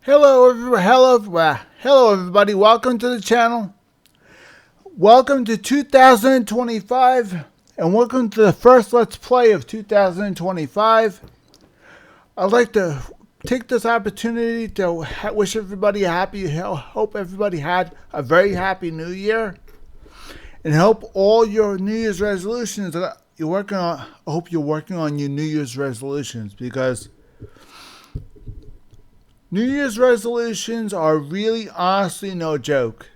Hello, everybody. Welcome to the channel. Welcome to 2025, and welcome to the first Let's Play of 2025. I'd like to take this opportunity to wish everybody a happy. Hope everybody had a very happy New Year, and hope all your New Year's resolutions that you're working on. I hope you're working on your New Year's resolutions, because New Year's resolutions are really, honestly, no joke.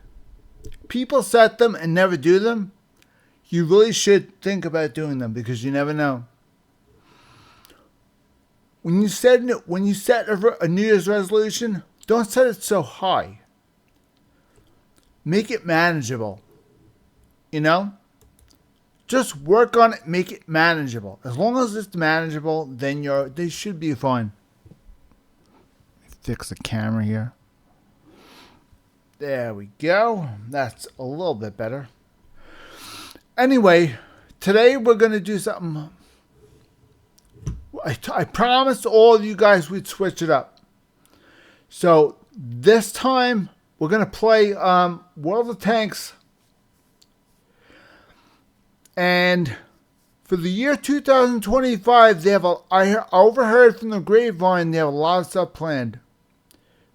People set them and never do them. You really should think about doing them, because you never know. When you set a New Year's resolution, don't set it so high. Make it manageable. You know? Just work on it, make it manageable. As long as it's manageable, then they should be fine. Fix the camera here. There we go. That's a little bit better. Anyway, today we're going to do something. I promised all of you guys we'd switch it up. So this time we're going to play World of Tanks. And for the year 2025, I overheard from the grapevine they have a lot of stuff planned.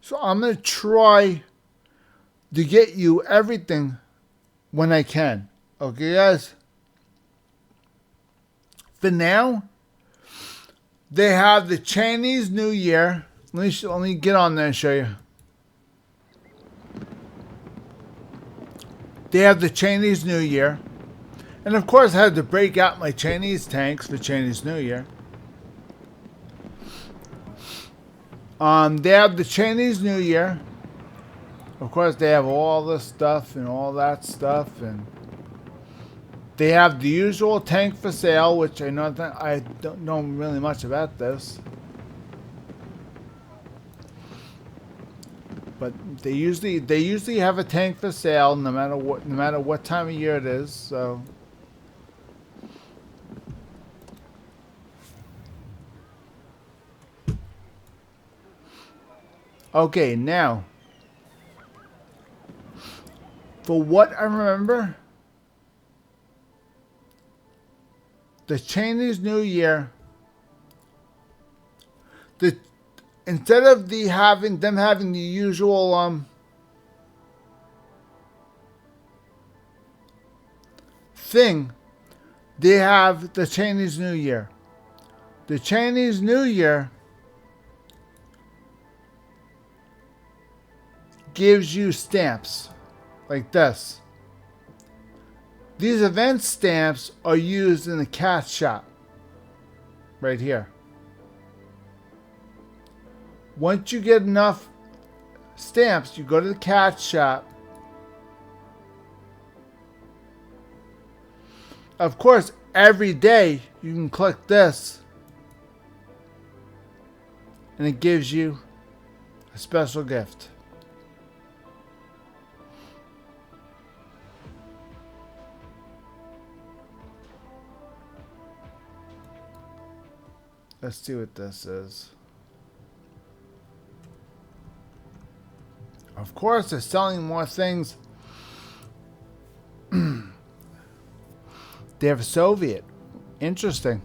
So I'm going to try to get you everything when I can. Okay, guys? For now, they have the Chinese New Year. Let me get on there and show you. They have the Chinese New Year. And of course, I had to break out my Chinese tanks for Chinese New Year. They have the Chinese New Year. Of course, they have all this stuff and all that stuff, and they have the usual tank for sale, which I don't know really much about this, but they usually have a tank for sale no matter what time of year it is. So. Okay, now, for what I remember, the Chinese New Year, instead of having the usual thing, they have the Chinese New Year. The Chinese New Year gives you stamps like this. These event stamps are used in the cat shop right here. Once you get enough stamps, you go to the cat shop. Of course, every day you can click this and it gives you a special gift. Let's see what this is. Of course, they're selling more things. They have a Soviet. Interesting.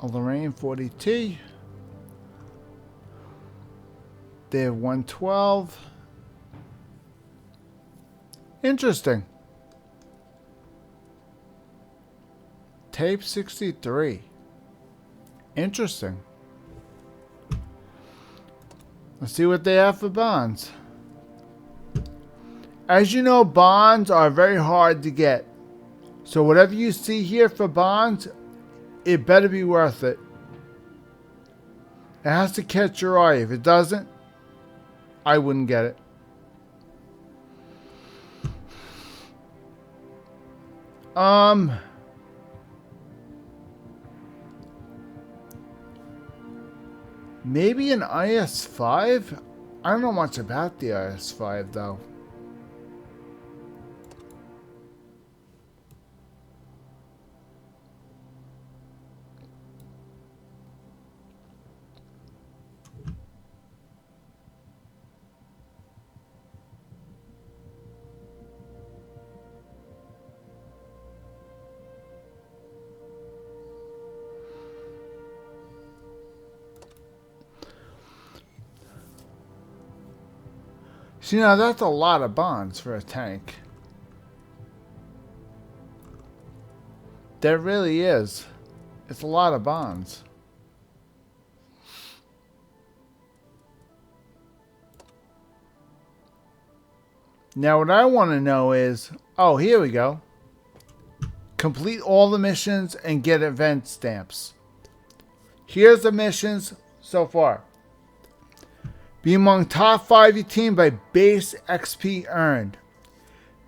A Lorraine 40T. They have 112. Interesting. Tape 63. Interesting. Let's see what they have for bonds. As you know, bonds are very hard to get. So whatever you see here for bonds, it better be worth it. It has to catch your eye. If it doesn't, I wouldn't get it. Maybe an IS-5? I don't know much about the IS-5 though. See, now that's a lot of bonds for a tank. There really is. It's a lot of bonds. Now what I want to know is, oh, here we go. Complete all the missions and get event stamps. Here's the missions so far. Be among top 5 of your team by base XP earned.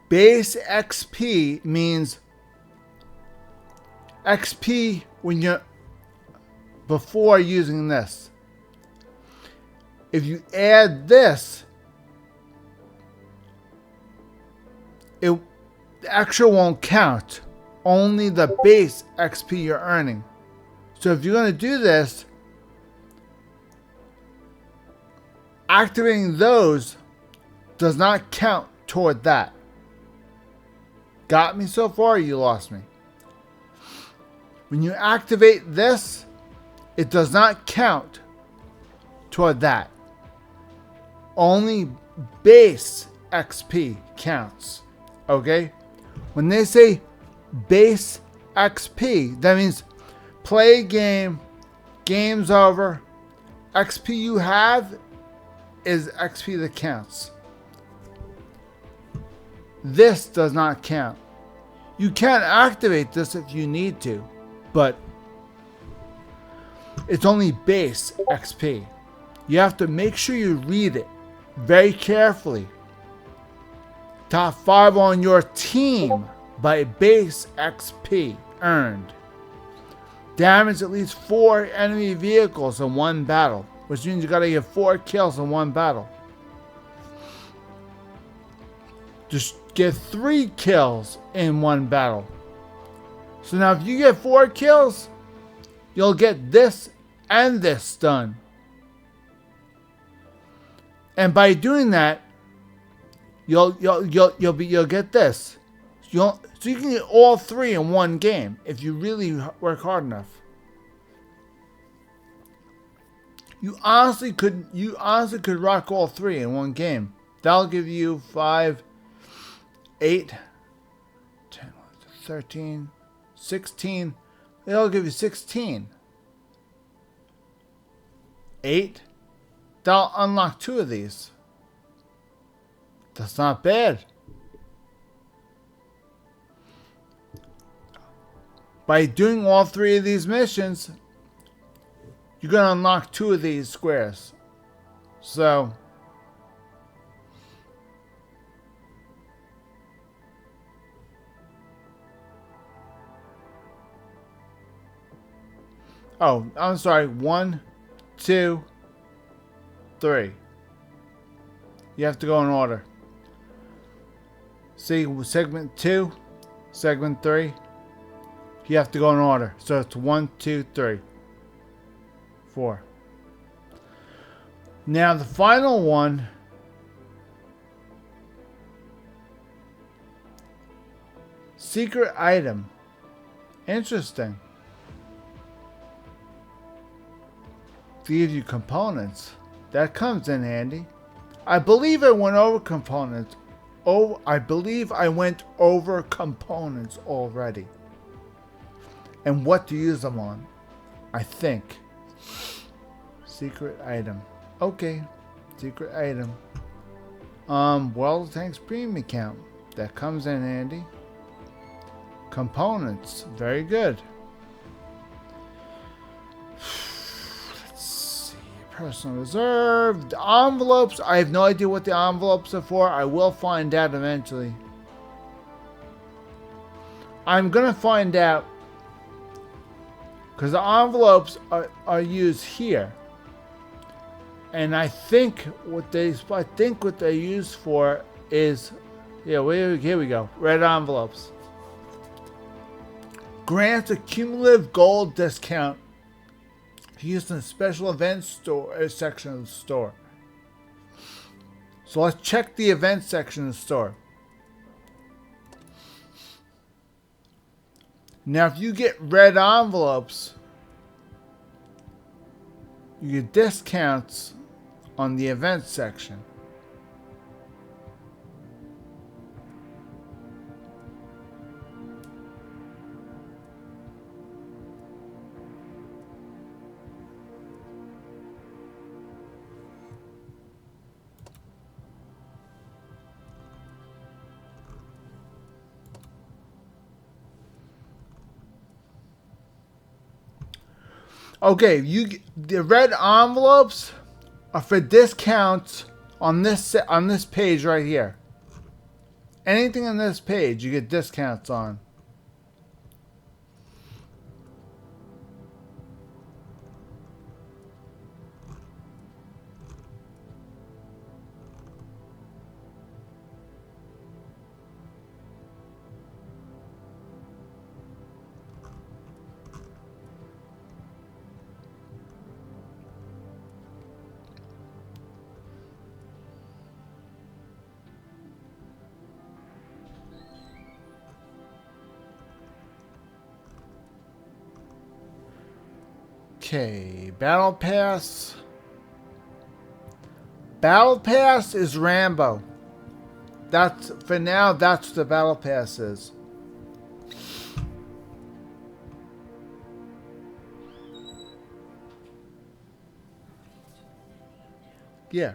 Base XP means XP when you're before using this. If you add this, the actual won't count. Only the base XP you're earning. So if you're going to do this, activating those does not count toward that. Got me so far, or you lost me? When you activate this, it does not count toward that. Only base XP counts. Okay? When they say base XP, that means play a game, game's over, XP you have is XP that counts. This does not count. You can activate this if you need to, but it's only base XP. You have to make sure you read it very carefully. Top 5 on your team by base XP earned. Damage at least 4 enemy vehicles in one battle, which means you gotta get 4 kills in one battle. Just get 3 kills in one battle. So now if you get 4 kills, you'll get this and this done. And by doing that, you'll get this. So you can get all 3 in one game if you really work hard enough. You honestly could rock all 3 in one game. That'll give you 5, 8, 10, 13, 16. It'll give you 16. 8. That'll unlock 2 of these. That's not bad. By doing all 3 of these missions, you're going to unlock 2 of these squares. So, oh, I'm sorry. 1, 2, 3. You have to go in order. See, segment 2, segment 3. You have to go in order. So it's 1, 2, 3, 4. Now the final one. Secret item. Interesting. To give you components. That comes in handy. I believe I went over components. Oh, I believe I went over components already. And what to use them on. I think. Secret item. Okay. Secret item. World of Tanks premium account. That comes in handy. Components. Very good. Let's see. Personal reserve. The envelopes. I have no idea what the envelopes are for. I will find out eventually. I'm going to find out. Because the envelopes are used here. And I think what they're used for is, yeah, here we go. Red envelopes. Grants a cumulative gold discount used in the special events store section of the store. So let's check the events section of the store. Now, if you get red envelopes, you get discounts on the events section. Okay, the red envelopes are for discounts on this page right here. Anything on this page you get discounts on. Okay, Battle Pass. Battle Pass is Rambo. That's, for now, that's what the Battle Pass is. Yeah.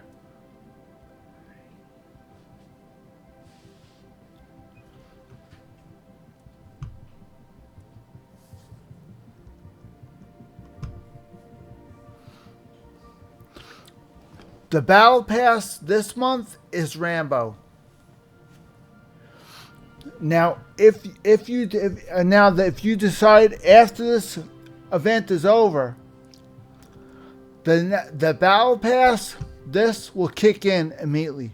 The Battle Pass this month is Rambo. Now, if you decide after this event is over, the Battle Pass, this will kick in immediately.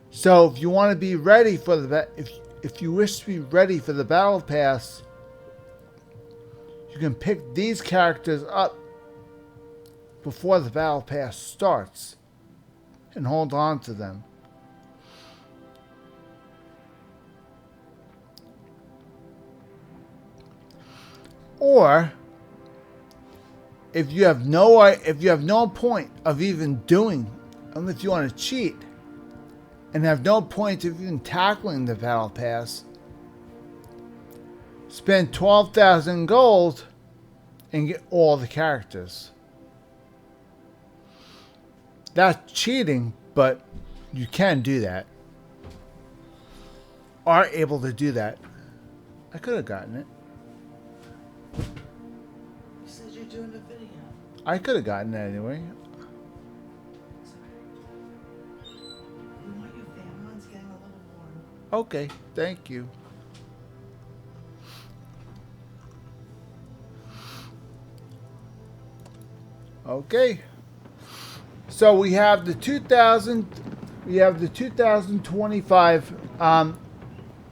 So if you want to be ready for if you wish to be ready for the Battle Pass, you can pick these characters up before the Battle Pass starts and hold on to them. Or if you have no point of even doing, unless you want to cheat and have no point of even tackling the Battle Pass, spend 12,000 gold and get all the characters. That's cheating, but you can do that. Are able to do that. I could have gotten it. You said you're doing a video. I could have gotten it anyway. You want your fan ones getting a little warm. Okay, thank you. Okay. So we have the 2025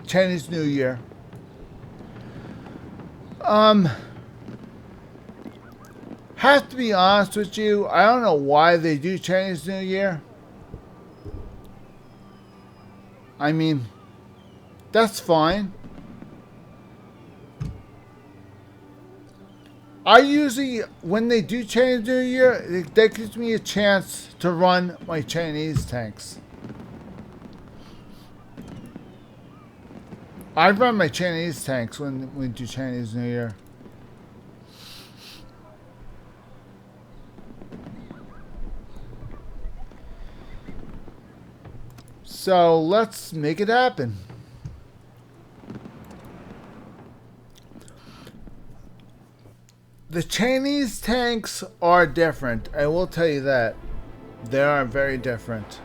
Chinese New Year. Have to be honest with you, I don't know why they do Chinese New Year. I mean, that's fine. I usually, when they do Chinese New Year, that gives me a chance to run my Chinese tanks. I run my Chinese tanks when we do Chinese New Year. So let's make it happen. The Chinese tanks are different. I will tell you that. They are very different.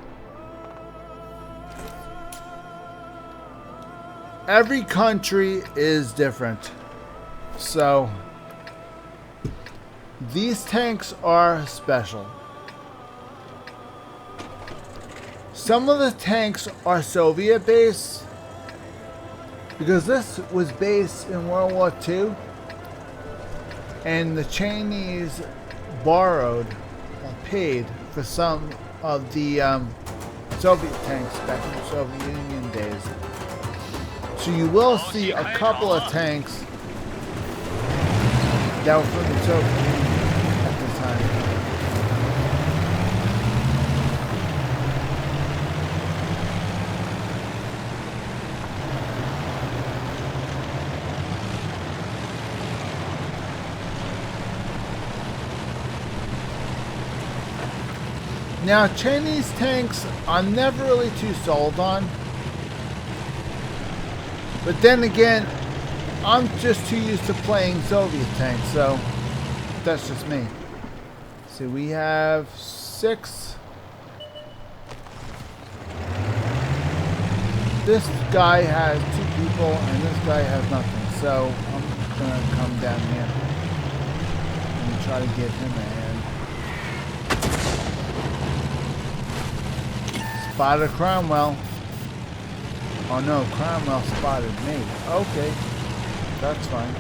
Every country is different. So these tanks are special. Some of the tanks are Soviet based because this was based in World War II. And the Chinese borrowed or paid for some of the Soviet tanks back in the Soviet Union days. So you will see a couple of tanks that were from the Soviet Union at the time. Now, Chinese tanks I'm never really too sold on. But then again, I'm just too used to playing Soviet tanks, so that's just me. See, we have 6. This guy has 2 people, and this guy has nothing. So I'm gonna come down here and try to get him a hand. Spotted Cromwell. Oh no, Cromwell spotted me. Okay, that's fine.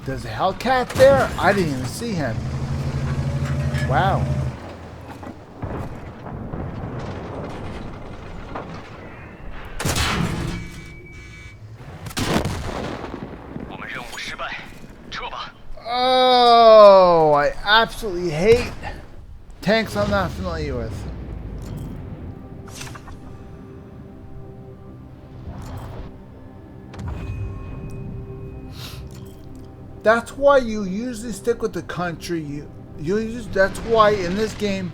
There's a Hellcat there? I didn't even see him. Wow. Oh, I absolutely hate tanks I'm not familiar with. That's why you usually stick with the country. That's why in this game,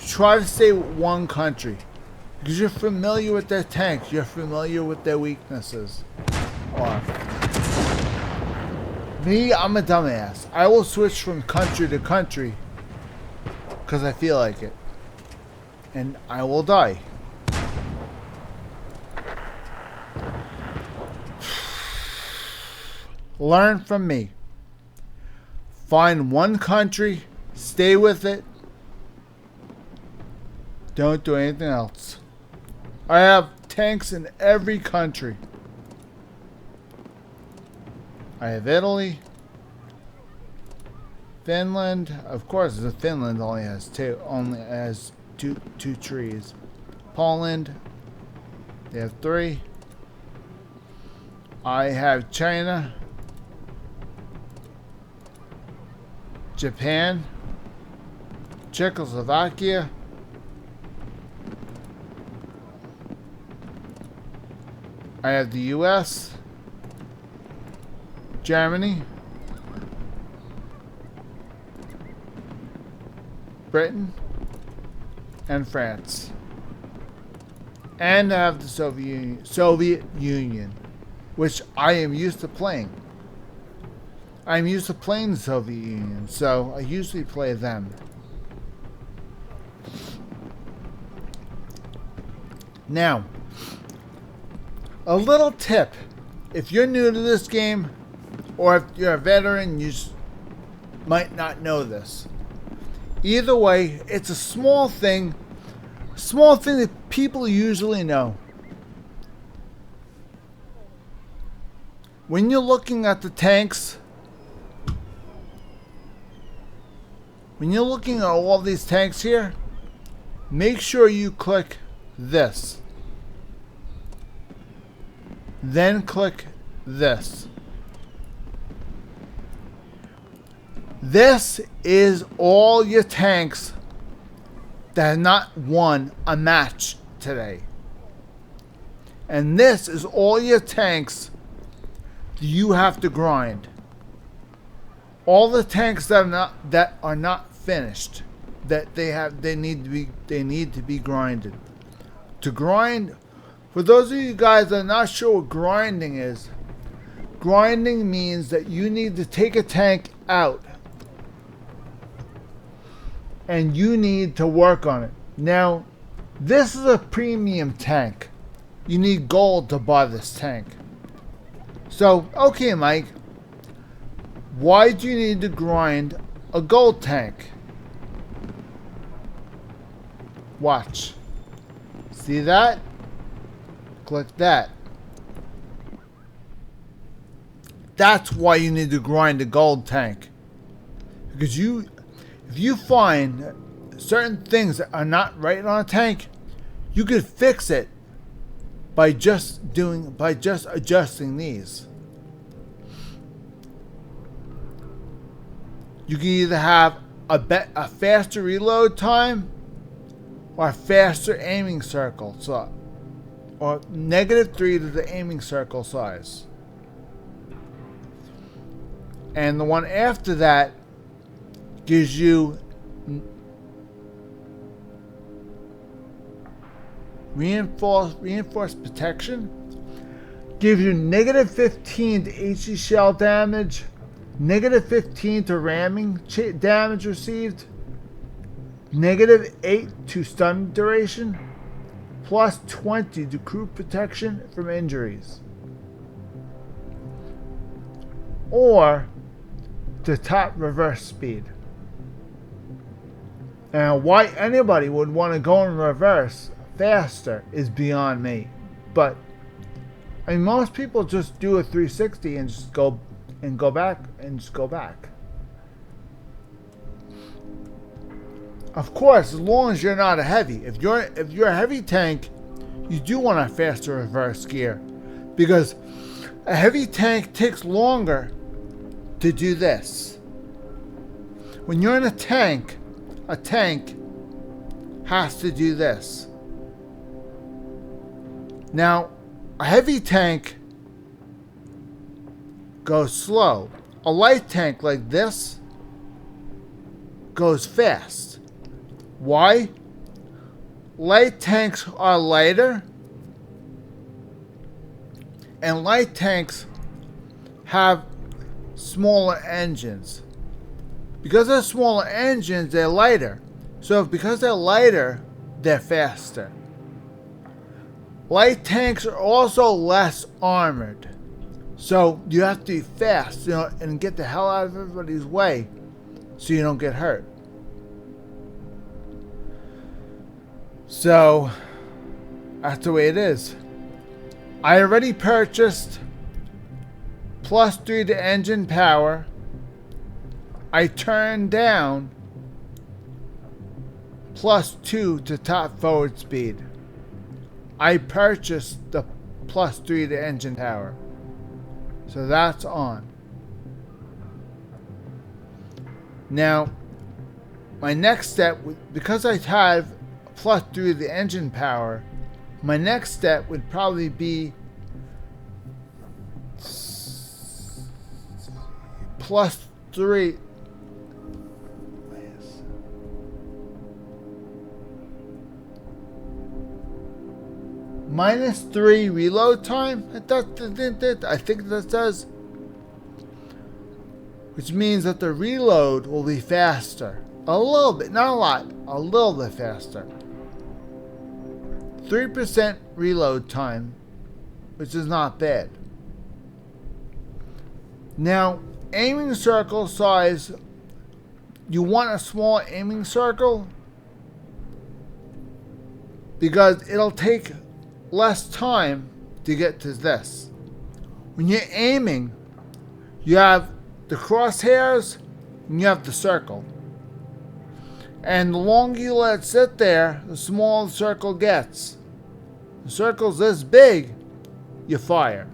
try to stay with one country. Because you're familiar with their tanks. You're familiar with their weaknesses. Or me, I'm a dumbass. I will switch from country to country because I feel like it. And I will die. Learn from me. Find one country, stay with it. Don't do anything else. I have tanks in every country. I have Italy, Finland. Of course, Finland only has two trees. Poland, they have 3. I have China, Japan, Czechoslovakia, I have the US, Germany, Britain, and France. And I have the Soviet Union, which I am used to playing. I'm used to playing the Soviet Union, so I usually play them. Now, a little tip. If you're new to this game, or if you're a veteran, you might not know this. Either way, it's a small thing that people usually know. When you're looking at the tanks, when you're looking at all these tanks here, make sure you click this. Then click this. This is all your tanks that have not won a match today. And this is all your tanks you have to grind. All the tanks that are not finished, that they need to be grinded. To grind, for those of you guys that are not sure what grinding is, grinding means that you need to take a tank out and you need to work on it. Now, this is a premium tank. You need gold to buy this tank. So, okay, Mike, why do you need to grind a gold tank? Watch. See that? Click that. That's why you need to grind a gold tank. Because if you find certain things that are not right on a tank, you could fix it by just adjusting these. You can either have a faster reload time or a faster aiming circle, or -3 to the aiming circle size. And the one after that gives you reinforced protection. Gives you negative 15 to HE shell damage, negative 15 to ramming damage received, negative 8 to stun duration, plus 20 to crew protection from injuries. Or to top reverse speed. Now, why anybody would want to go in reverse faster is beyond me. But I mean, most people just do a 360 and just go back and just go back. Of course, as long as you're not a heavy. If you're a heavy tank, you do want a faster reverse gear, because a heavy tank takes longer to do this. When you're in a tank has to do this. Now, a heavy tank goes slow. A light tank like this goes fast. Why? Light tanks are lighter, and light tanks have smaller engines. Because they're smaller engines, they're lighter. So because they're lighter, they're faster. Light tanks are also less armored. So you have to be fast, and get the hell out of everybody's way so you don't get hurt. So that's the way it is. I already purchased +3 to engine power. I turned down +2 to top forward speed. I purchased the +3 to engine power. So that's on. Now, my next step, because I have +3 to the engine power, my next step would probably be +3. -3 reload time? I think that does. Which means that the reload will be faster. A little bit, not a lot, a little bit faster. 3% reload time, which is not bad. Now, aiming circle size. You want a small aiming circle because it'll take less time to get to this. When you're aiming, you have the crosshairs and you have the circle. And the longer you let it sit there, the smaller the circle gets. The circle's this big, you fire.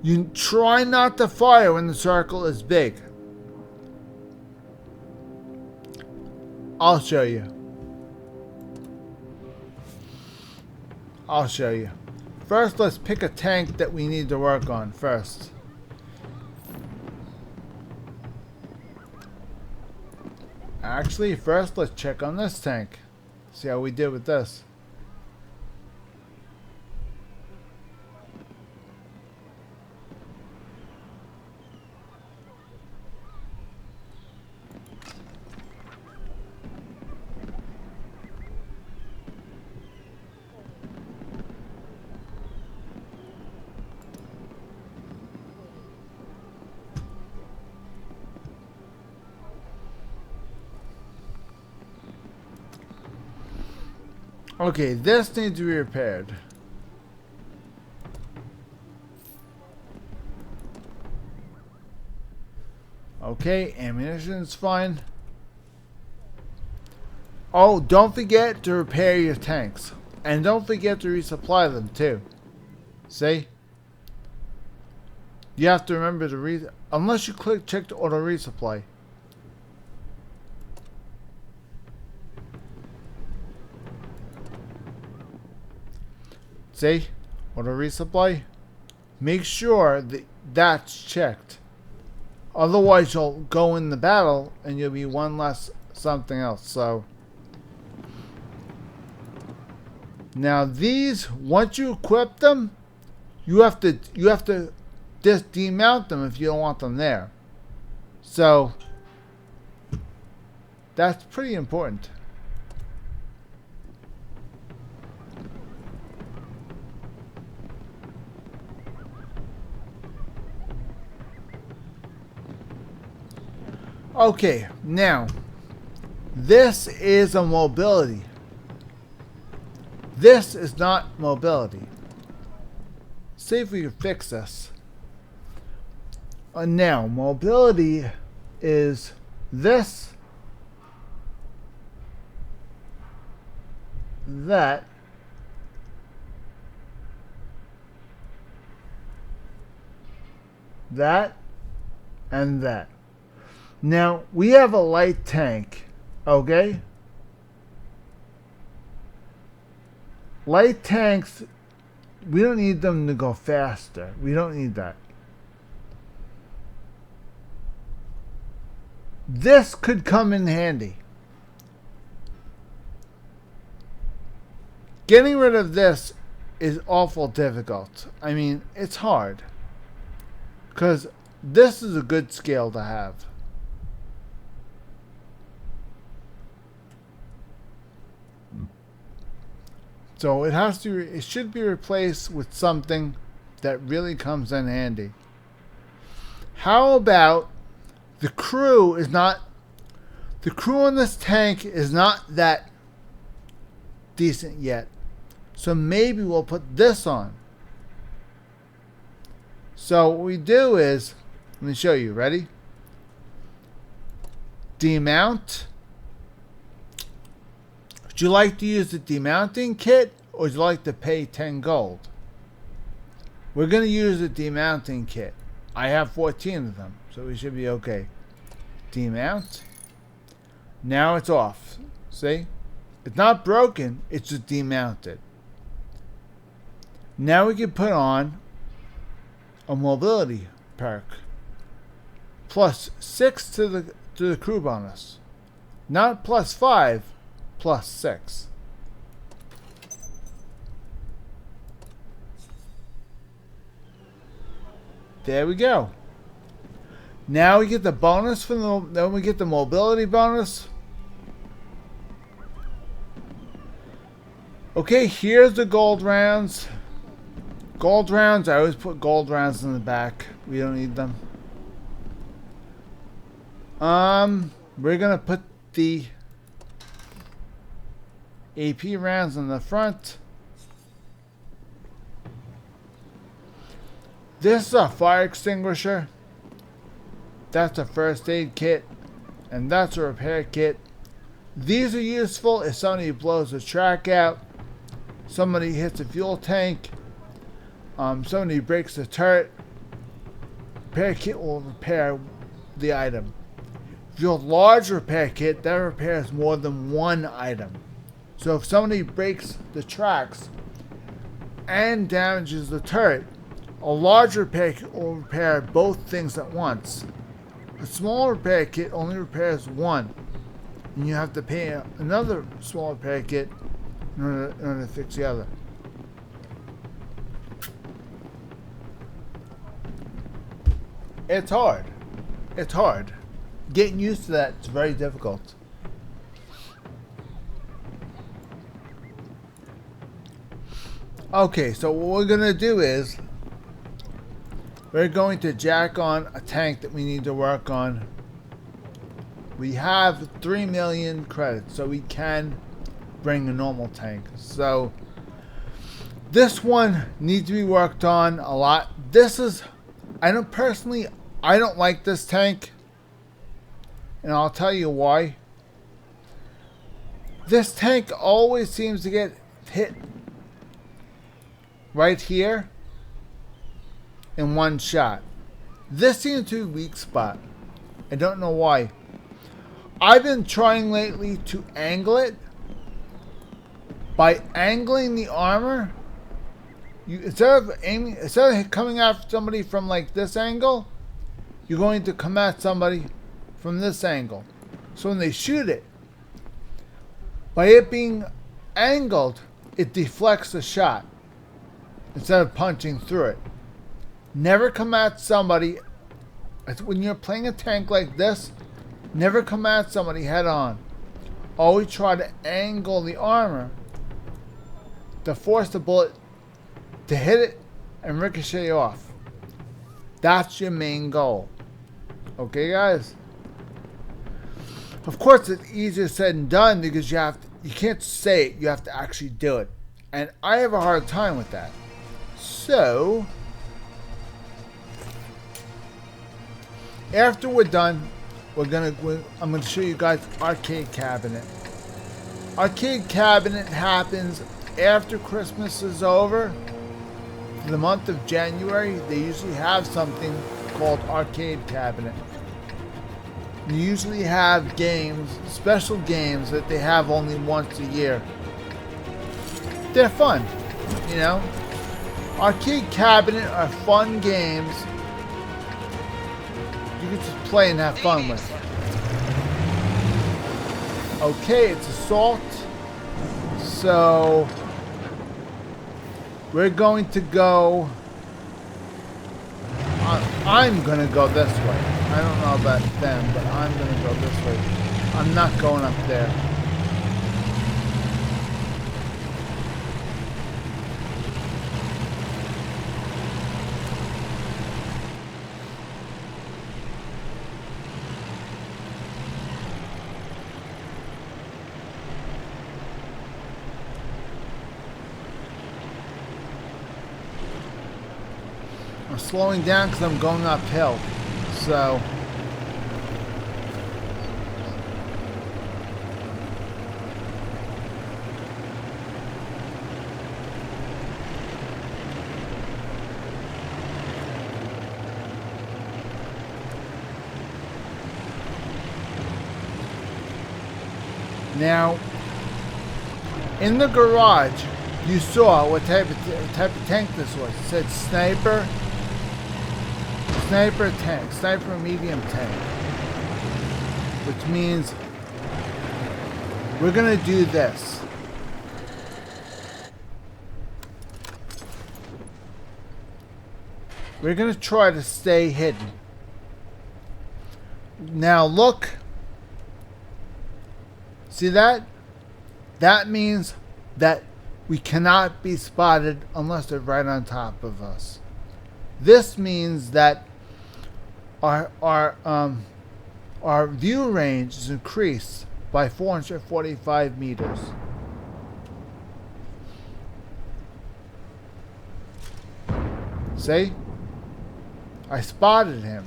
You try not to fire when the circle is big. I'll show you. First, let's pick a tank that we need to work on first. Actually, first let's check on this tank. See how we did with this. Okay, this needs to be repaired. Okay, ammunition's fine. Oh, don't forget to repair your tanks. And don't forget to resupply them too. See? You have to remember to unless you check to auto resupply. See? Auto resupply. Make sure that that's checked. Otherwise, you'll go in the battle and you'll be one less something else. So now these, once you equip them, you have to just demount them if you don't want them there. So that's pretty important. Okay, now this is a mobility. This is not mobility. See if we can fix this. Now, mobility is this, that, that, and that. Now, we have a light tank, okay? Light tanks, we don't need them to go faster. We don't need that. This could come in handy. Getting rid of this is awful difficult. I mean, it's hard. Because this is a good scale to have. So it should be replaced with something that really comes in handy. How about the crew on this tank is not that decent yet. So maybe we'll put this on. So what we do is, let me show you, ready? Demount. Would you like to use the demounting kit, or would you like to pay 10 gold? We're going to use the demounting kit. I have 14 of them, so we should be okay. Demount. Now it's off. See? It's not broken, it's just demounted. Now we can put on a mobility perk. Plus 6 to the crew bonus. Not plus 5. Plus 6. There we go. Now we get the bonus from then we get the mobility bonus. Okay, here's the gold rounds. Gold rounds, I always put gold rounds in the back. We don't need them. We're gonna put the AP rounds in the front. This is a fire extinguisher. That's a first aid kit. And that's a repair kit. These are useful if somebody blows a track out, somebody hits a fuel tank, somebody breaks a turret. Repair kit will repair the item. If you have a large repair kit, that repairs more than one item. So if somebody breaks the tracks and damages the turret, a large repair kit will repair both things at once. A small repair kit only repairs one, and you have to pay another small repair kit in order to fix the other. It's hard. It's hard. Getting used to that is very difficult. Okay, so what we're going to do is we're going to jack on a tank that we need to work on. We have 3 million credits, so we can bring a normal tank. So this one needs to be worked on a lot. This is, I don't like this tank, and I'll tell you why. This tank always seems to get hit right here in one shot. This seems to be a weak spot. I don't know why. I've been trying lately to angle it. By angling the armor, instead of coming after somebody from like this angle, you're going to come at somebody from this angle. So when they shoot it, by it being angled, it deflects the shot instead of punching through it. Never come at somebody, when you're playing a tank like this, never come at somebody head on. Always try to angle the armor to force the bullet to hit it and ricochet off. That's your main goal. Okay, guys? Of course, it's easier said than done because you can't say it, you have to actually do it. And I have a hard time with that. So, after we're done, I'm gonna show you guys arcade cabinet. Arcade cabinet happens after Christmas is over. For the month of January, they usually have something called arcade cabinet. You usually have games, special games that they have only once a year. They're fun, you know. Arcade cabinet are fun games you can just play and have fun with. Okay, it's assault. So we're going to go. I'm gonna go this way. I don't know about them, but I'm gonna go this way. I'm not going up there. I'm slowing down because I'm going uphill. So now in the garage you saw what type of tank this was. It said sniper tank, sniper medium tank, which means we're gonna do this. We're gonna try to stay hidden. Now look, see that? That means that we cannot be spotted unless they're right on top of us. This means that our view range is increased by 445 meters. See? I spotted him.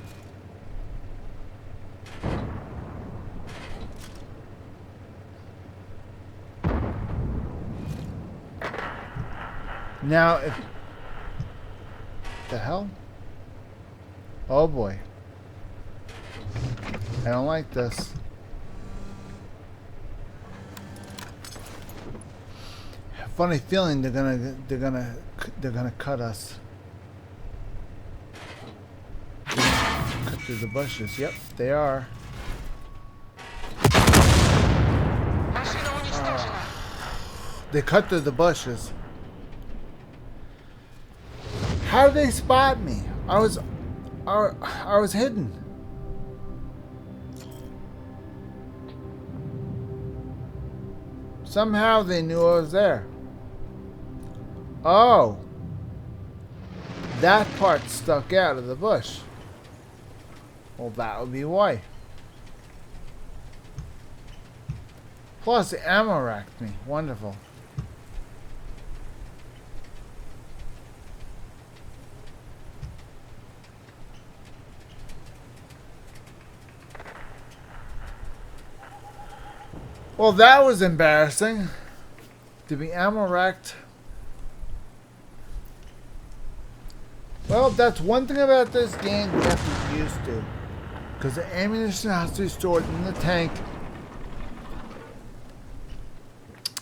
Now, if the hell? Oh boy. I don't like this. Funny feeling they're gonna cut us. Cut through the bushes. Yep, they are. They cut through the bushes. How did they spot me? I was hidden. Somehow they knew I was there. Oh. That part stuck out of the bush. Well, that would be why. Plus, the ammo racked me. Wonderful. Well, that was embarrassing. To be ammo racked. Well, that's one thing about this game you have to get used to. Because the ammunition has to be stored in the tank.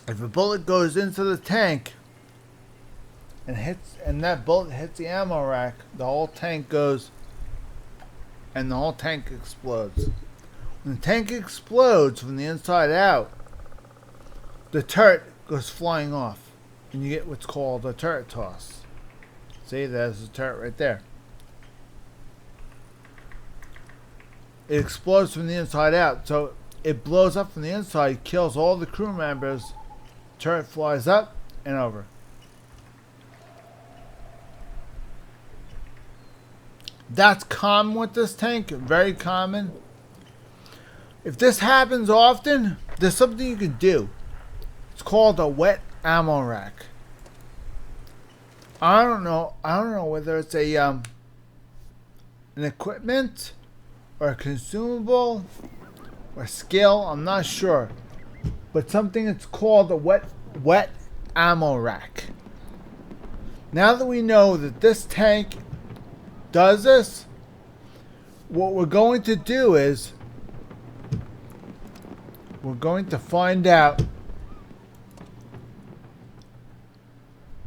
If a bullet goes into the tank and that bullet hits the ammo rack, the whole tank goes and the whole tank explodes. When the tank explodes from the inside out, the turret goes flying off, and you get what's called a turret toss. See, there's the turret right there. It explodes from the inside out, so it blows up from the inside, kills all the crew members, turret flies up and over. That's common with this tank, very common. If this happens often, there's something you can do. It's called a wet ammo rack. I don't know whether it's a an equipment or a consumable or skill. I'm not sure, but something that's called a wet ammo rack. Now that we know that this tank does this, what we're going to do is we're going to find out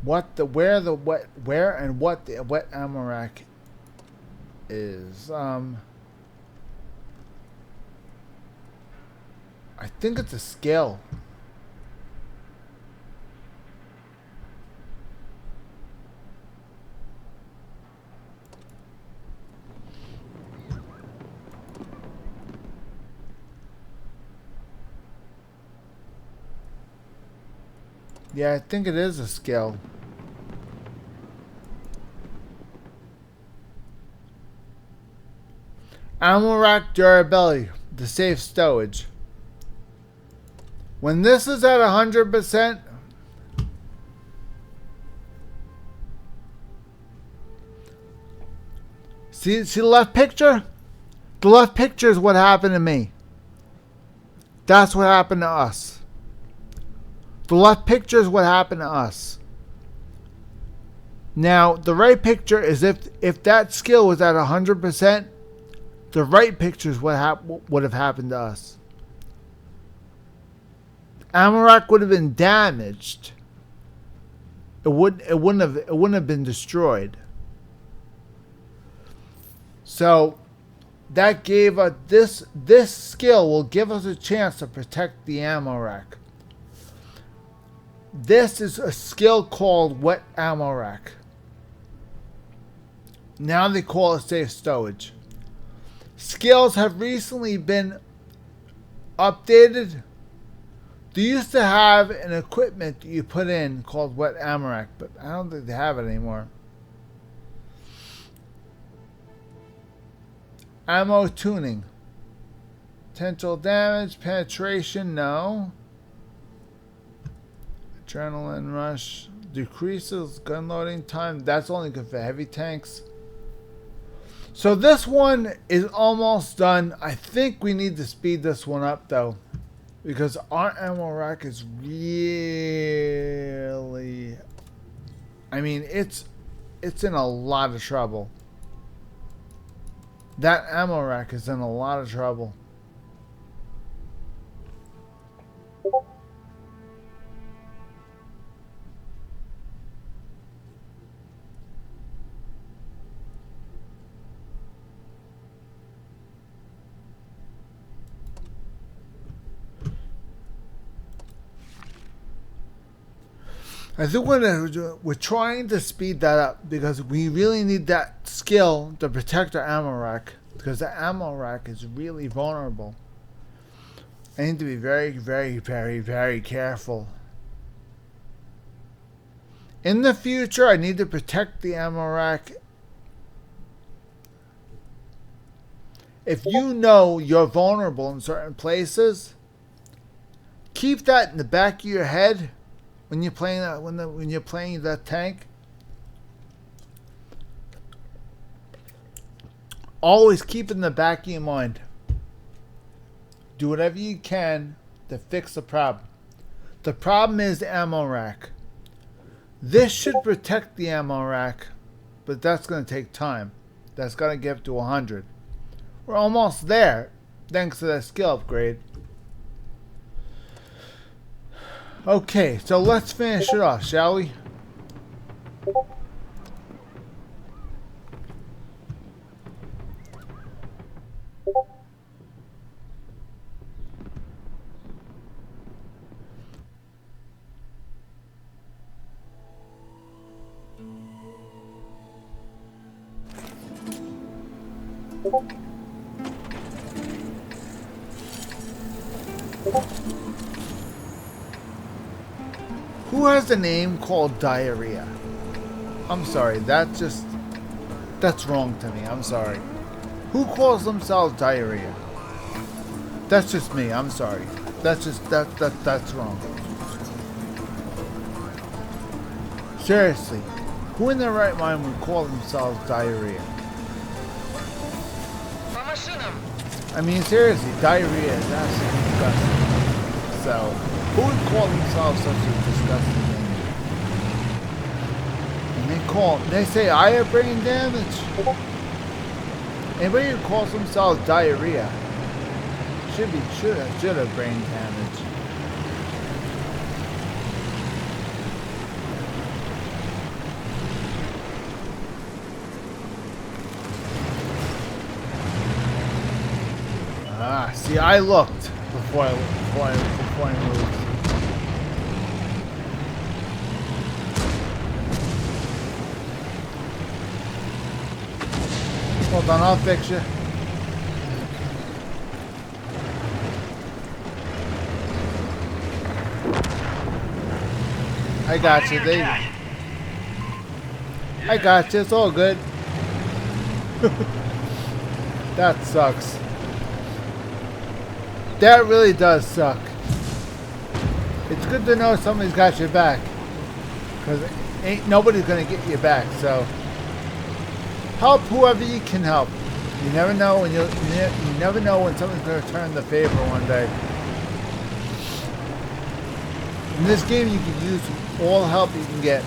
what the where and what the wet ammo rack is. I think it's a skill. Yeah, I think it is a skill. Ammo rack durability, the safe stowage. When this is at 100%, see the left picture? The left picture is what happened to me. That's what happened to us. The left picture is what happened to us. Now, the right picture is if that skill was at 100%, the right picture is what would have happened to us. Ammo rack would have been damaged. It wouldn't have been destroyed. So that gave us this skill will give us a chance to protect the ammo rack. This is a skill called wet ammo rack. Now they call it safe stowage. Skills have recently been updated. They used to have an equipment that you put in called wet ammo rack, but I don't think they have it anymore. Ammo tuning. Potential damage, penetration, no. Adrenaline rush. Decreases gun loading time. That's only good for heavy tanks. So this one is almost done. I think we need to speed this one up though, because our ammo rack is really, I mean, it's in a lot of trouble. That ammo rack is in a lot of trouble. I think we're trying to speed that up because we really need that skill to protect our ammo rack, because the ammo rack is really vulnerable. I need to be very, very, very, very careful. In the future, I need to protect the ammo rack. If you know you're vulnerable in certain places, keep that in the back of your head. When you're playing that, when you're playing that tank, always keep it in the back of your mind. Do whatever you can to fix the problem. The problem is the ammo rack. This should protect the ammo rack, but that's going to take time. That's going to get up to 100. We're almost there, thanks to that skill upgrade. Okay, so let's finish it off, shall we? Who has a name called diarrhea? I'm sorry, that's wrong to me. I'm sorry. Who calls themselves diarrhea? That's just me. I'm sorry. That's wrong. Seriously, who in their right mind would call themselves diarrhea? I mean, seriously, diarrhea is absolutely disgusting. So, who would call themselves such a disgusting name? And they say I have brain damage. Anybody who calls themselves diarrhea should have brain damage. Ah, see, I looked before I moved. Hold on, I'll fix you. I got you. I got you. It's all good. That sucks. That really does suck. It's good to know somebody's got your back, because ain't nobody's gonna get your back. So help whoever you can help. You never know when you never know when someone's gonna return the favor one day. In this game, you can use all help you can get.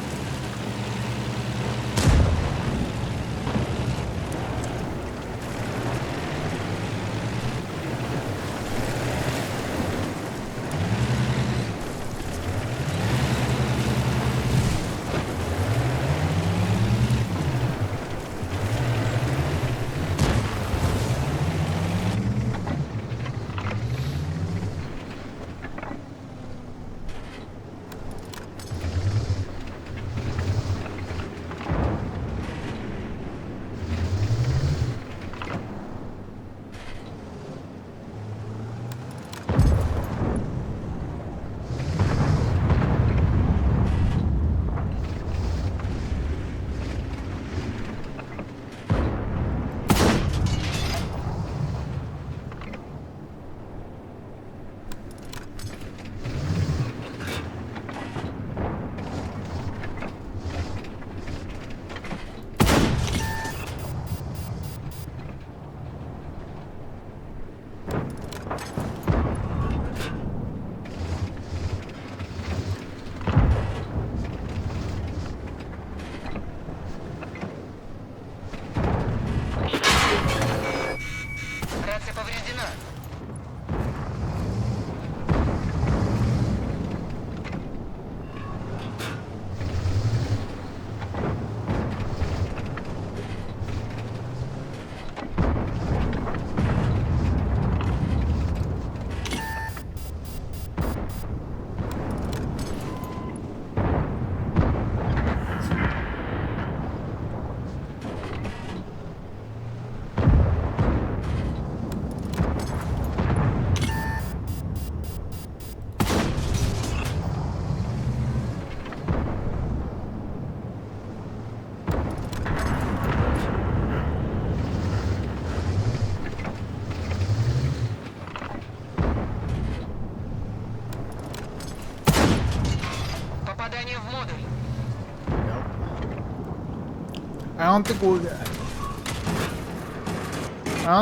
I don't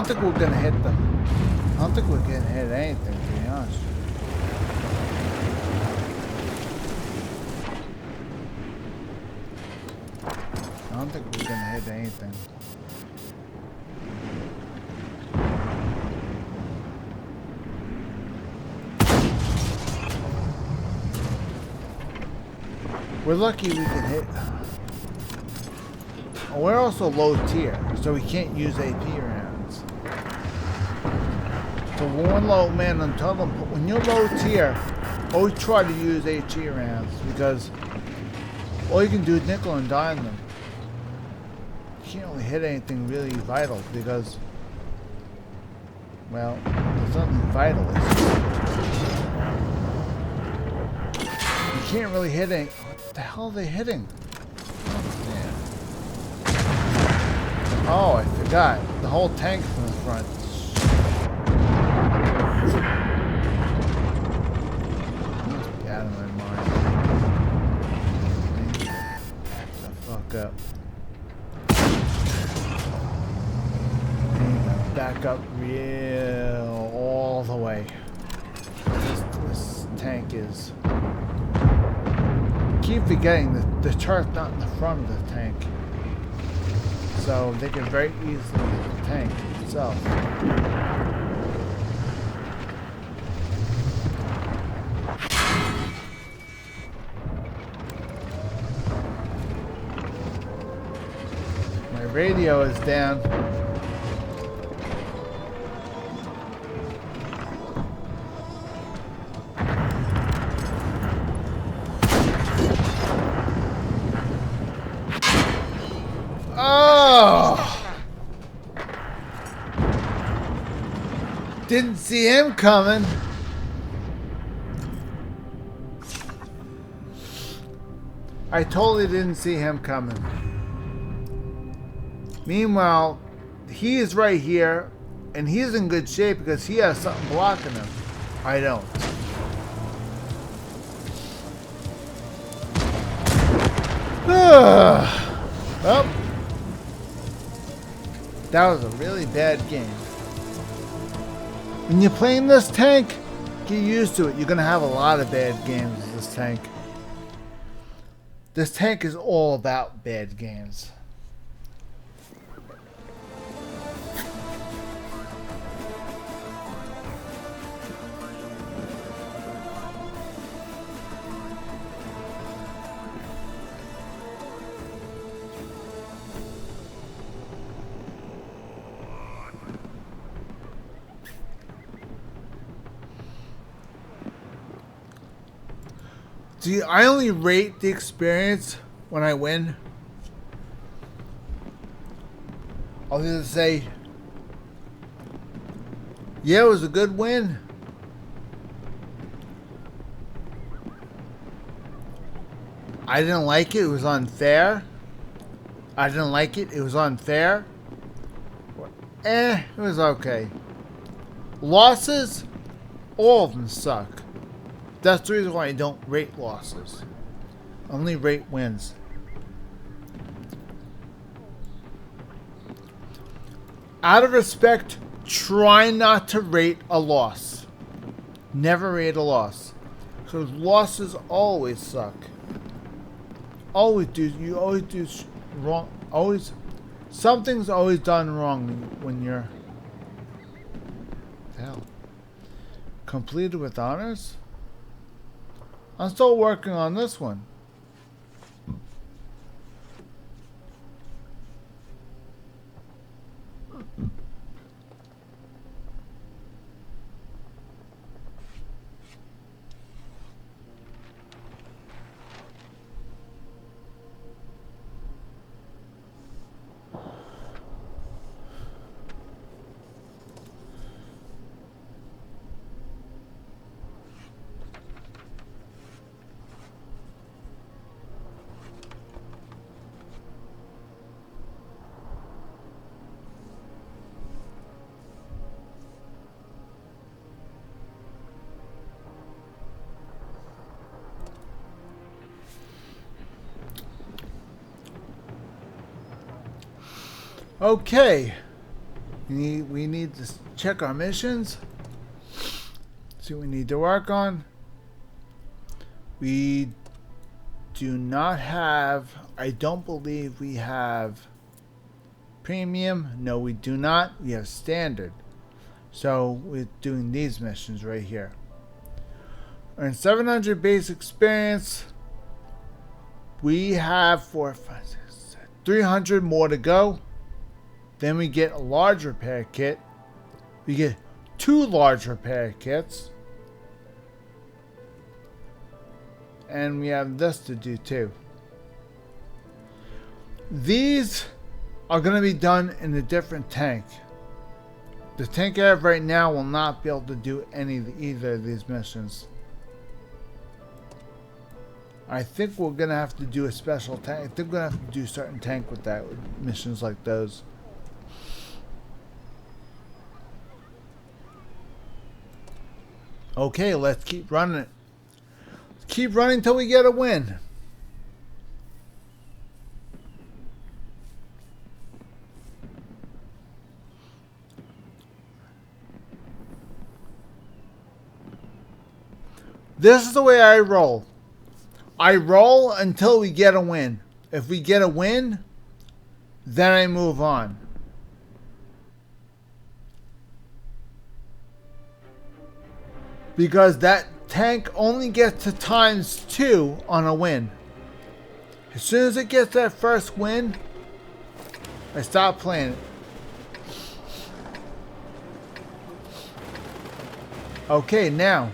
think we're gonna hit them. I don't think we're gonna hit anything, to be honest. I don't think we're gonna hit anything. We're lucky we can hit. We're also low tier, so we can't use AP rounds. So warn low man and tell them when you're low tier, always try to use AT rounds, because all you can do is nickel and dime them. You can't really hit anything really vital, because Well, there's nothing vital. You can't really hit it. What the hell are they hitting? Man. Oh, I forgot. The whole tank from the front. I must be out of my mind. Back the fuck up. Back up real all the way. This tank is. Keep forgetting that the turret's not in the front of the tank, so they can very easily hit the tank itself. My radio is down. Didn't see him coming. I totally didn't see him coming. Meanwhile, he is right here, and he's in good shape because he has something blocking him. I don't. Well, that was a really bad game. When you're playing this tank, get used to it. You're going to have a lot of bad games with this tank. This tank is all about bad games. See, I only rate the experience when I win. I'll just say, yeah, it was a good win. I didn't like it. It was unfair. I didn't like it. It was unfair. It was okay. Losses, all of them suck. That's the reason why I don't rate losses. I only rate wins. Out of respect, try not to rate a loss. Never rate a loss. Because losses always suck. Always do. You always do wrong. Always. Something's always done wrong when you're. Hell. Completed with honors? I'm still working on this one. Okay, we need to check our missions. See what we need to work on. We do not have, I don't believe we have premium. No, we do not. We have standard. So we're doing these missions right here. Earn 700 base experience. We have 300 more to go. Then we get a large repair kit. We get 2 large repair kits. And we have this to do too. These are going to be done in a different tank. The tank I have right now will not be able to do either of these missions. I think we're gonna have to do a special tank. I think we're gonna have to do a certain tank with that, with missions like those. Okay, let's keep running it. Keep running till we get a win. This is the way I roll. I roll until we get a win. If we get a win, then I move on. Because that tank only gets to ×2 on a win. As soon as it gets that first win, I stop playing it. Okay, now.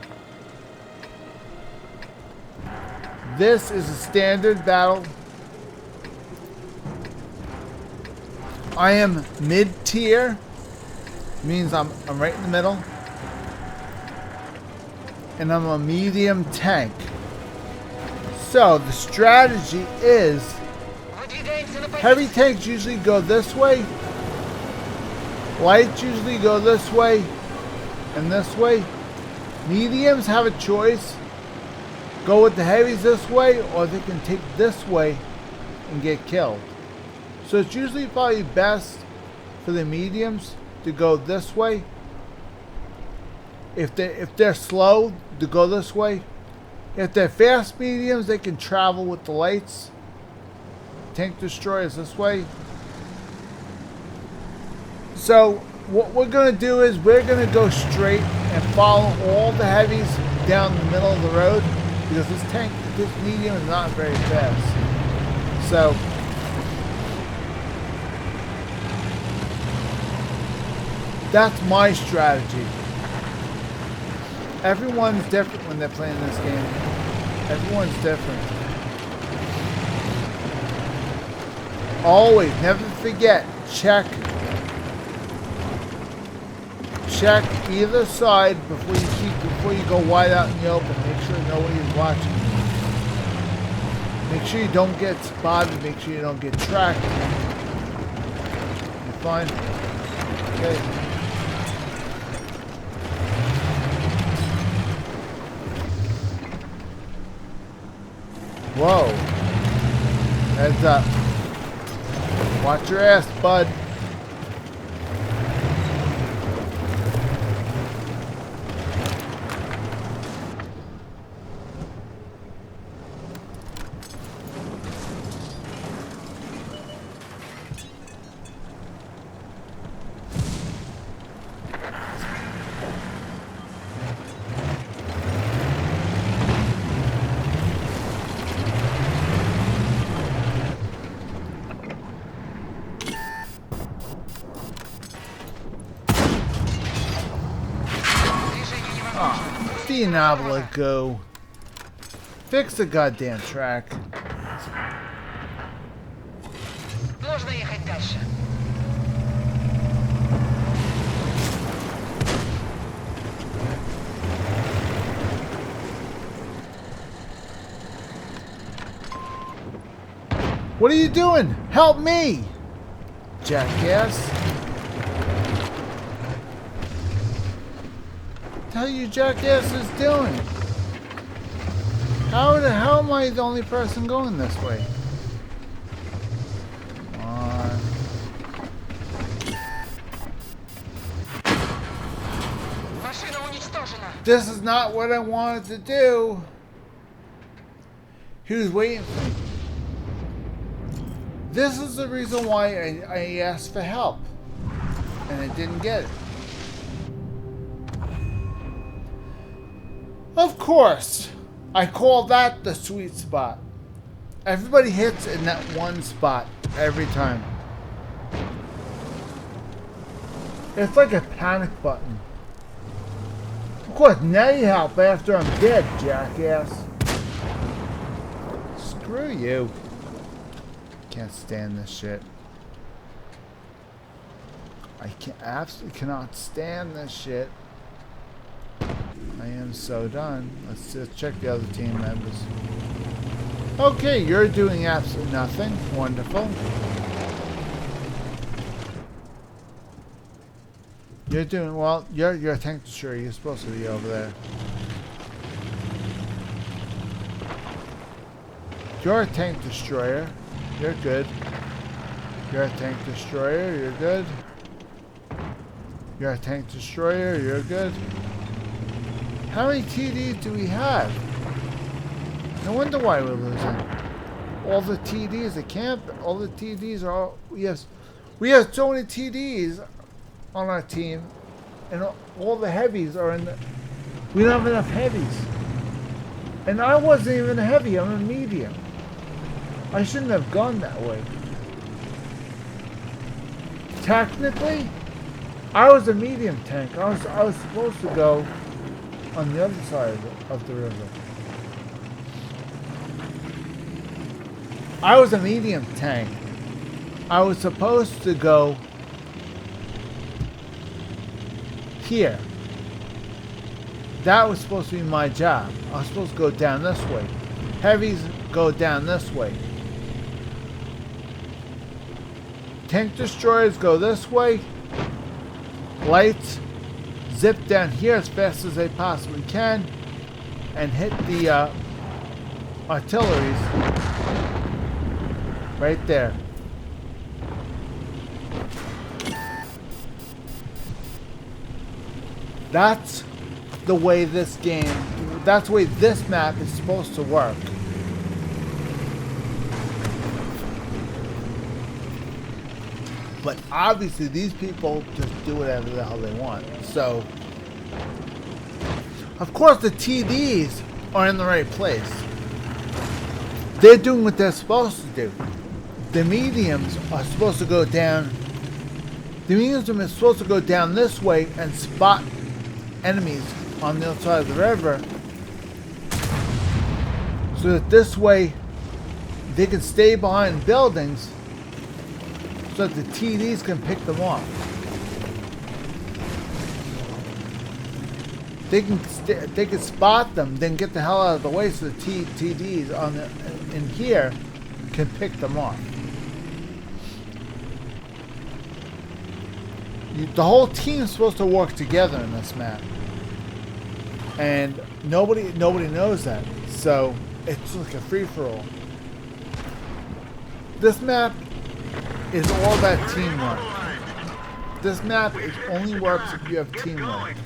This is a standard battle. I am mid-tier. Means I'm right in the middle. And I'm a medium tank. So the strategy is heavy tanks usually go this way. Lights usually go this way and this way. Mediums have a choice. Go with the heavies this way, or they can take this way and get killed. So it's usually probably best for the mediums to go this way. If they're slow, to go this way. If they're fast mediums, they can travel with the lights. Tank destroyers this way. So what we're going to do is we're going to go straight and follow all the heavies down the middle of the road. Because this medium is not very fast. So that's my strategy. Everyone's different when they're playing this game. Everyone's different. Always, never forget, check either side before you go wide out in the open. Make sure nobody's watching you. Make sure you don't get spotted. Make sure you don't get tracked. You fine? Okay. Whoa. Heads up. Watch your ass, bud. Diablo, go. Fix the goddamn track. Можно ехать дальше. What are you doing? Help me! Jackass. What the hell you jackass is doing? How the hell am I the only person going this way? Come on. Машина уничтожена. This is not what I wanted to do. He was waiting for me. This is the reason why I asked for help. And I didn't get it. Of course, I call that the sweet spot. Everybody hits in that one spot every time. It's like a panic button. Of course, now you help after I'm dead, jackass. Screw you. Can't stand this shit. I absolutely cannot stand this shit. I am so done. Let's just check the other team members. Okay, you're doing absolutely nothing. Wonderful. You're doing well. You're a tank destroyer. You're supposed to be over there. You're a tank destroyer. You're good. You're a tank destroyer. You're good. You're a tank destroyer. You're good. How many TDs do we have? No wonder why we're losing. All the TDs at camp. All the TDs are all. We have so many TDs on our team, and all the heavies are in the. We don't have enough heavies. And I wasn't even a heavy. I'm a medium. I shouldn't have gone that way. Technically, I was a medium tank. I was supposed to go on the other side of the river. I was a medium tank. I was supposed to go here. That was supposed to be my job. I was supposed to go down this way. Heavies go down this way. Tank destroyers go this way. Lights zip down here as fast as they possibly can and hit the artilleries right there. That's the way this game, that's the way this map is supposed to work. But obviously these people just do whatever the hell they want. So, of course the TDs are in the right place. They're doing what they're supposed to do. The mediums are supposed to go down. The mediums are supposed to go down this way and spot enemies on the other side of the river. So that this way they can stay behind buildings so that the TDs can pick them off. They can spot them, then get the hell out of the way so the TDs in here can pick them off. The whole team is supposed to work together in this map, and nobody knows that. So it's like a free-for-all. This map is all about teamwork. This map only works if you have teamwork.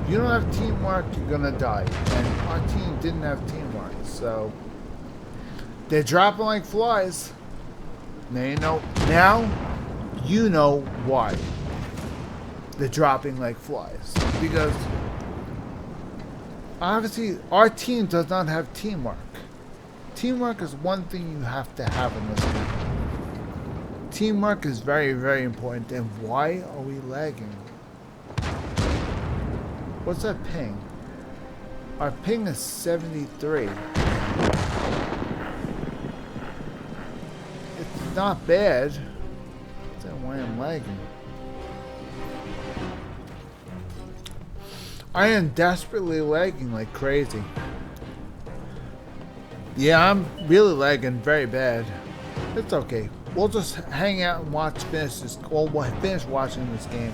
If you don't have teamwork, you're gonna die. And our team didn't have teamwork, so they're dropping like flies. Now you know why they're dropping like flies. Because obviously our team does not have teamwork. Teamwork is one thing you have to have in this game. Teamwork is very, very important. And why are we lagging? What's that ping? Our ping is 73. It's not bad. That's why I'm lagging. I am desperately lagging like crazy. Yeah, I'm really lagging very bad. It's okay. We'll just hang out and finish watching this game.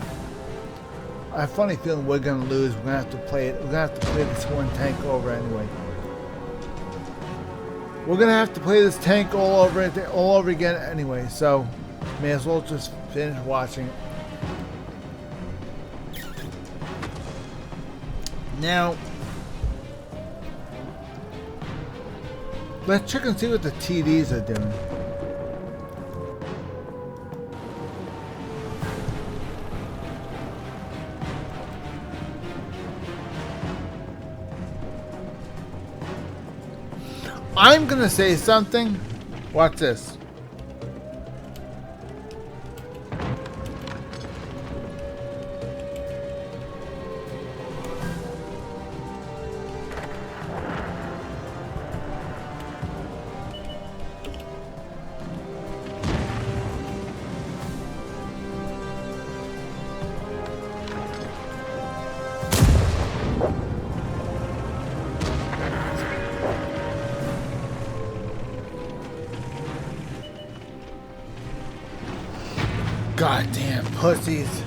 I have a funny feeling we're gonna lose. We're gonna have to play it. We're gonna have to play this one tank over anyway. We're gonna have to play this tank all over again anyway. So, may as well just finish watching. Now, let's check and see what the TDs are doing. I'm gonna say something. Watch this. Goddamn pussies.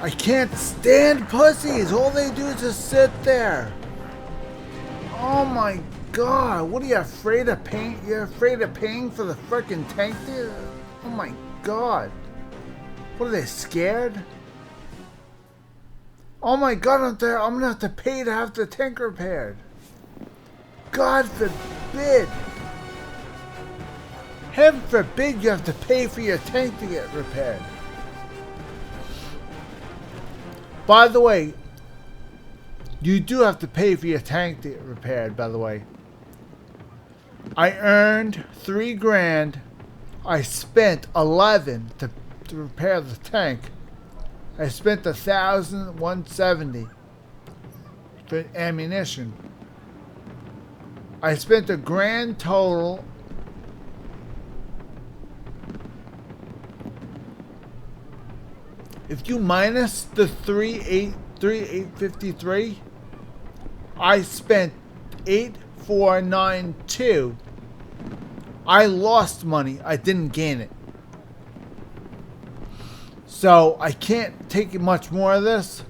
I can't stand pussies. All they do is just sit there. Oh my god. What are you afraid of paying? You're afraid of paying for the freaking tank there? Oh my god. What are they, scared? Oh my god, I'm gonna have to pay to have the tank repaired. God forbid. Heaven forbid you have to pay for your tank to get repaired. By the way, you do have to pay for your tank to get repaired, by the way. I earned $3 grand. I spent 11 to repair the tank. I spent 1,170 for ammunition. I spent a grand total if you minus the 3,853, I spent 8,492. I lost money. I didn't gain it. So I can't take much more of this.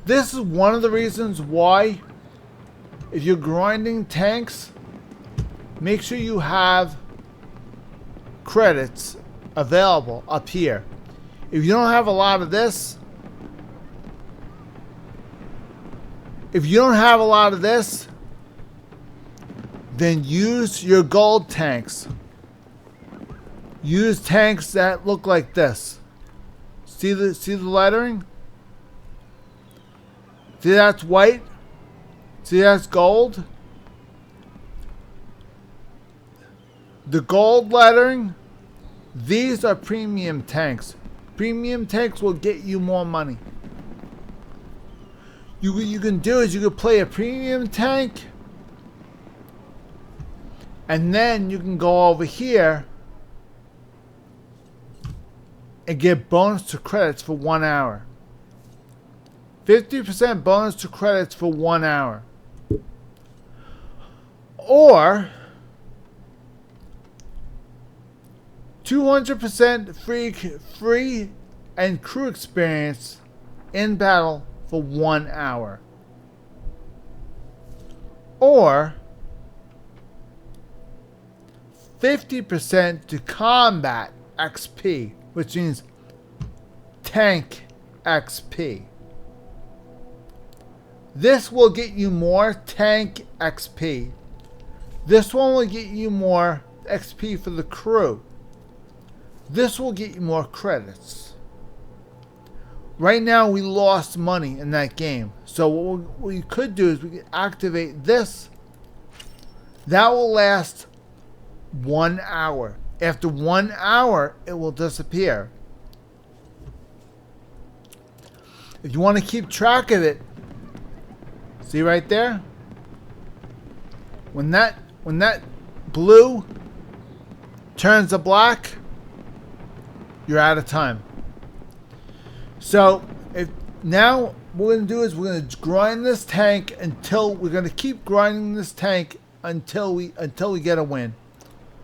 This is one of the reasons why, if you're grinding tanks, make sure you have credits available up here. If you don't have a lot of this, then use your gold tanks. Use tanks that look like this. See the lettering? See that's white? See that's gold? The gold lettering, these are premium tanks. Premium tanks will get you more money. You can do is you can play a premium tank, and then you can go over here and get bonus to credits for 1 hour. 50% bonus to credits for 1 hour. Or 200% free and crew experience in battle for 1 hour. Or 50% to combat XP, which means tank XP. This will get you more tank XP. This one will get you more XP for the crew. This will get you more credits. Right now we lost money in that game. So what we could do is we could activate this. That will last 1 hour. After 1 hour, it will disappear. If you want to keep track of it, see right there? When that blue turns to black, you're out of time. So now what we're gonna do is we're gonna grind this tank until we're gonna keep grinding this tank until we get a win.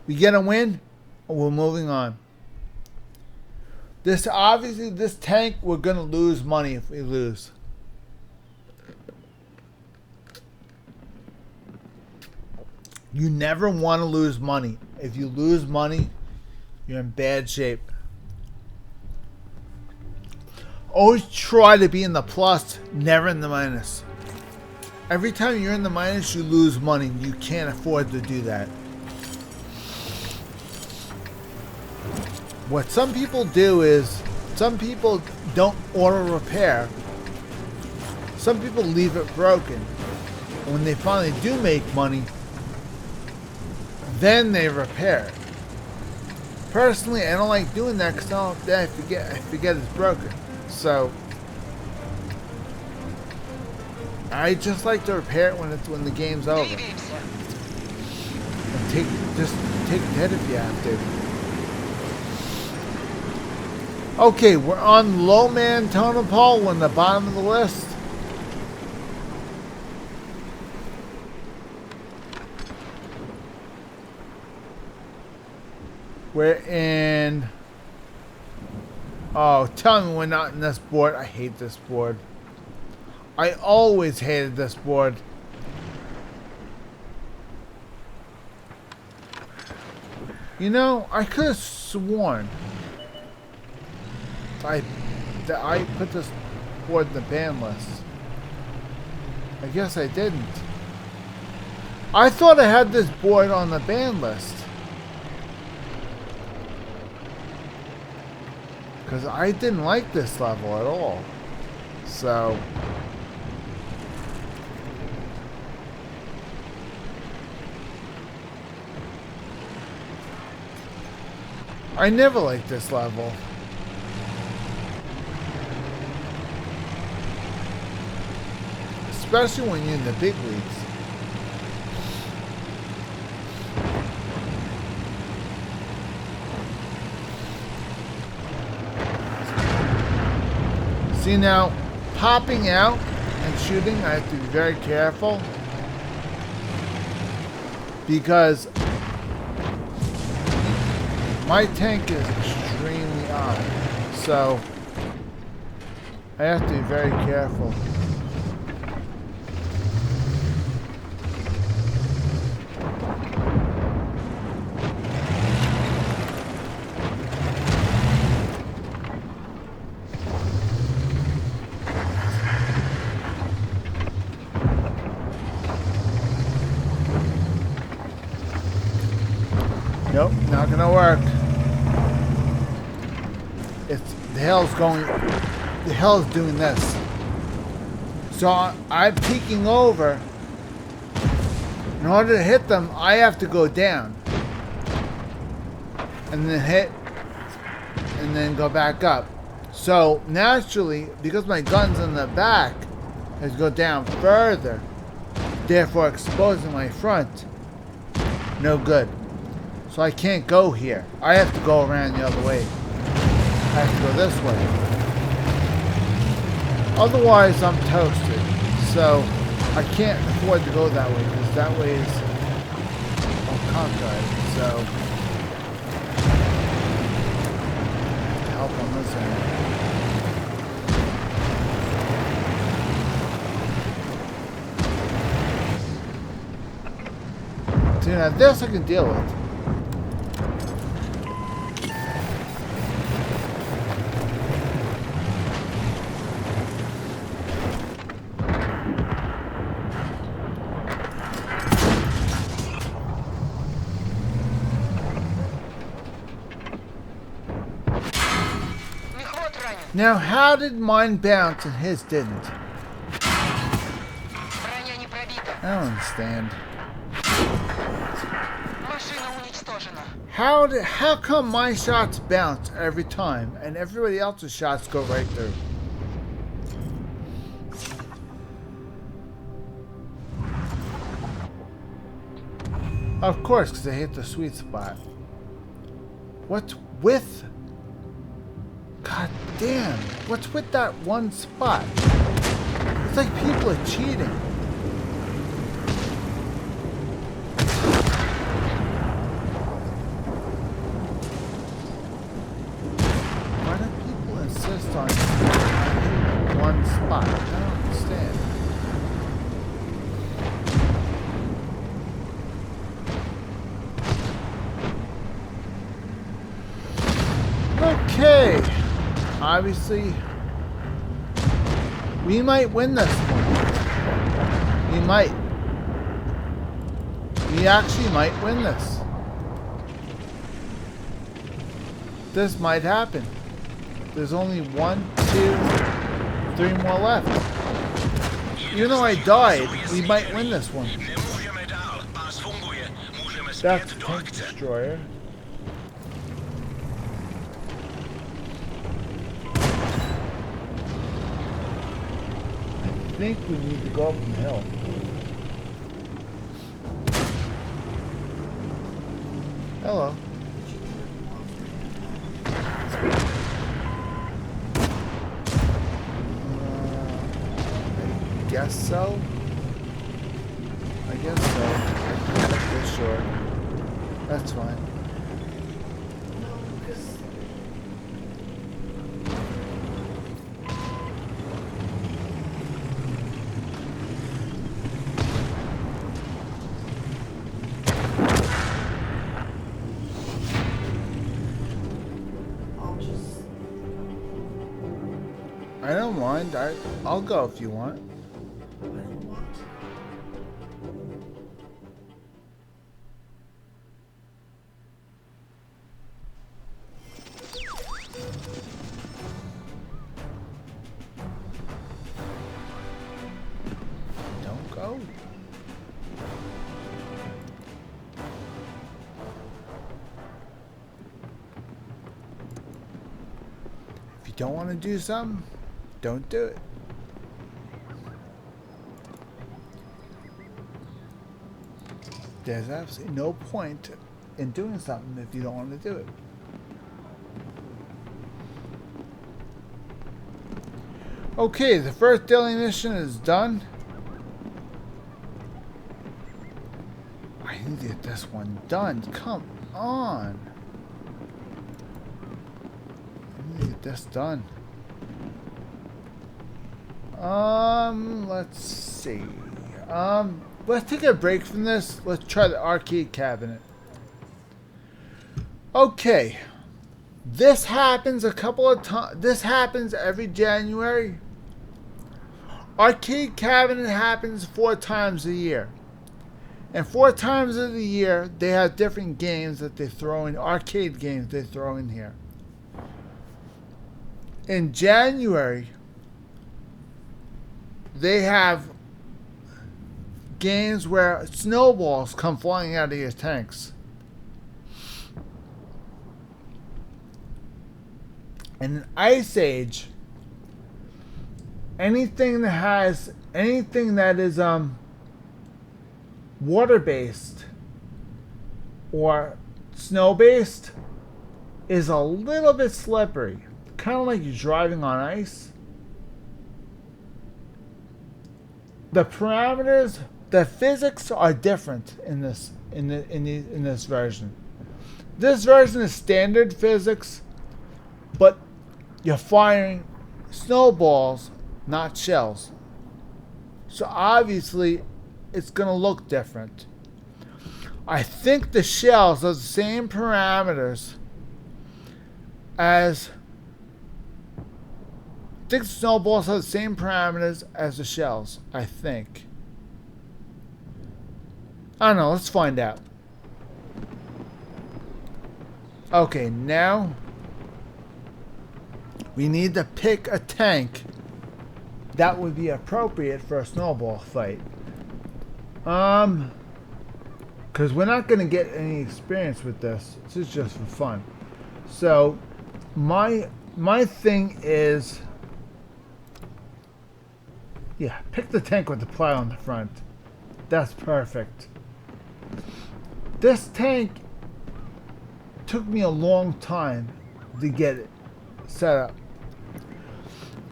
We get a win, and we're moving on. This tank we're gonna lose money if we lose. You never want to lose money. If you lose money, you're in bad shape. Always try to be in the plus, never in the minus. Every time you're in the minus, you lose money. You can't afford to do that. What some people do is, some people don't auto repair. Some people leave it broken. And when they finally do make money, then they repair it. Personally, I don't like doing that because I forget it's broken. So I just like to repair it when the game's over. And take the hit if you have to. Okay, we're on low man totem pole. We're in the bottom of the list. We're in Oh, tell me we're not in this board. I hate this board. I always hated this board. You know, I could have sworn that I put this board in the ban list. I guess I didn't. I thought I had this board on the ban list. Because I didn't like this level at all. So... I never liked this level. Especially when you're in the big leagues. See now, popping out and shooting, I have to be very careful. Because my tank is extremely high. So I have to be very careful. Nope, not gonna work. It's the hell's doing this. So I'm peeking over. In order to hit them, I have to go down. And then hit. And then go back up. So naturally, because my gun's in the back, I have to go down further. Therefore exposing my front. No good. So I can't go here. I have to go around the other way. I have to go this way. Otherwise, I'm toasted. So I can't afford to go that way because that way is all cockeyed. So help on this end. See, now this I can deal with. Now, how did mine bounce and his didn't? Броня не пробита. I don't understand. Машина уничтожена. How come my shots bounce every time and everybody else's shots go right through? Of course, because they hit the sweet spot. What's with? God damn, what's with that one spot? It's like people are cheating. Why do people insist on one spot? I don't understand. Okay. Obviously, we might win this one. We might. We actually might win this. This might happen. There's only 1, 2, 3 more left. Even though I died, we might win this one. That's Tank Destroyer. I think we need to go up the hill. Hello. I guess so. I guess so. I'm not for sure. That's fine. No, because mind. I'll go if you want. I don't want. Don't go. If you don't want to do something, don't do it. There's absolutely no point in doing something if you don't want to do it. Okay, the first daily mission is done. I need to get this one done. Come on. I need to get this done. Let's see. Let's take a break from this. Let's try the arcade cabinet. Okay. This happens a couple of times. This happens every January. Arcade cabinet happens 4 times a year. And 4 times of the year, they have different games that they throw in, arcade games they throw in here. In January, they have games where snowballs come flying out of your tanks. And in Ice Age, anything that is water-based or snow-based is a little bit slippery, kind of like you're driving on ice. The parameters, the physics are different in this version. This version is standard physics, but you're firing snowballs, not shells. So obviously, it's going to look different. I think the shells have the same parameters as... I think the snowballs have the same parameters as the shells. I think. I don't know. Let's find out. Okay, now we need to pick a tank that would be appropriate for a snowball fight. Because we're not going to get any experience with this. This is just for fun. So, my thing is... Yeah, pick the tank with the plow on the front. That's perfect. This tank took me a long time to get it set up.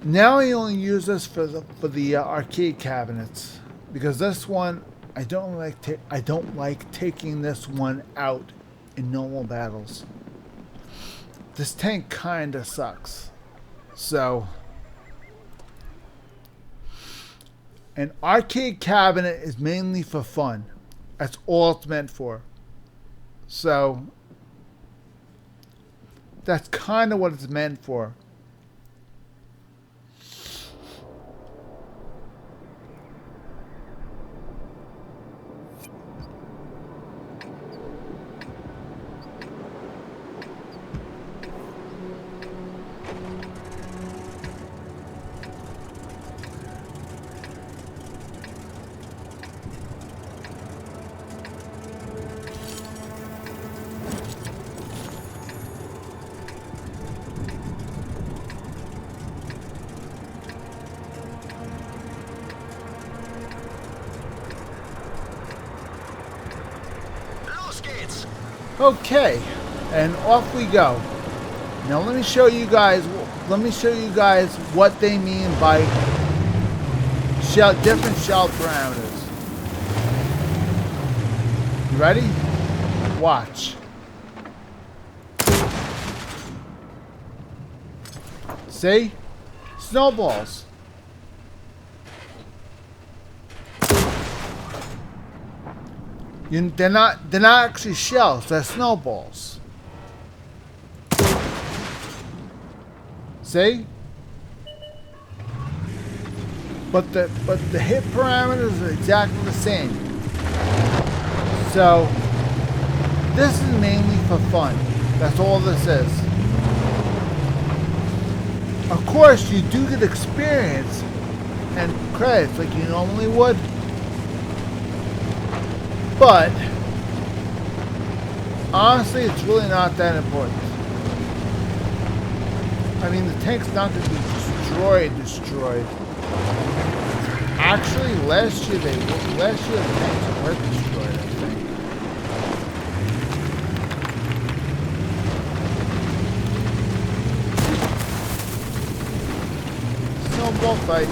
Now I only use this for the arcade cabinets, because this one I don't like taking this one out in normal battles. This tank kinda sucks. So an arcade cabinet is mainly for fun. That's all it's meant for. So that's kind of what it's meant for. Okay, and off we go. Now let me show you guys what they mean by different shell parameters. You ready? Watch. See? Snowballs. They're not actually shells, they're snowballs. See? but the hit parameters are exactly the same. So this is mainly for fun. That's all this is. Of course, you do get experience and credits like you normally would, but honestly, it's really not that important. I mean, the tank's not going to be destroyed. Actually, last year the tanks were destroyed, I think. Snowball fight.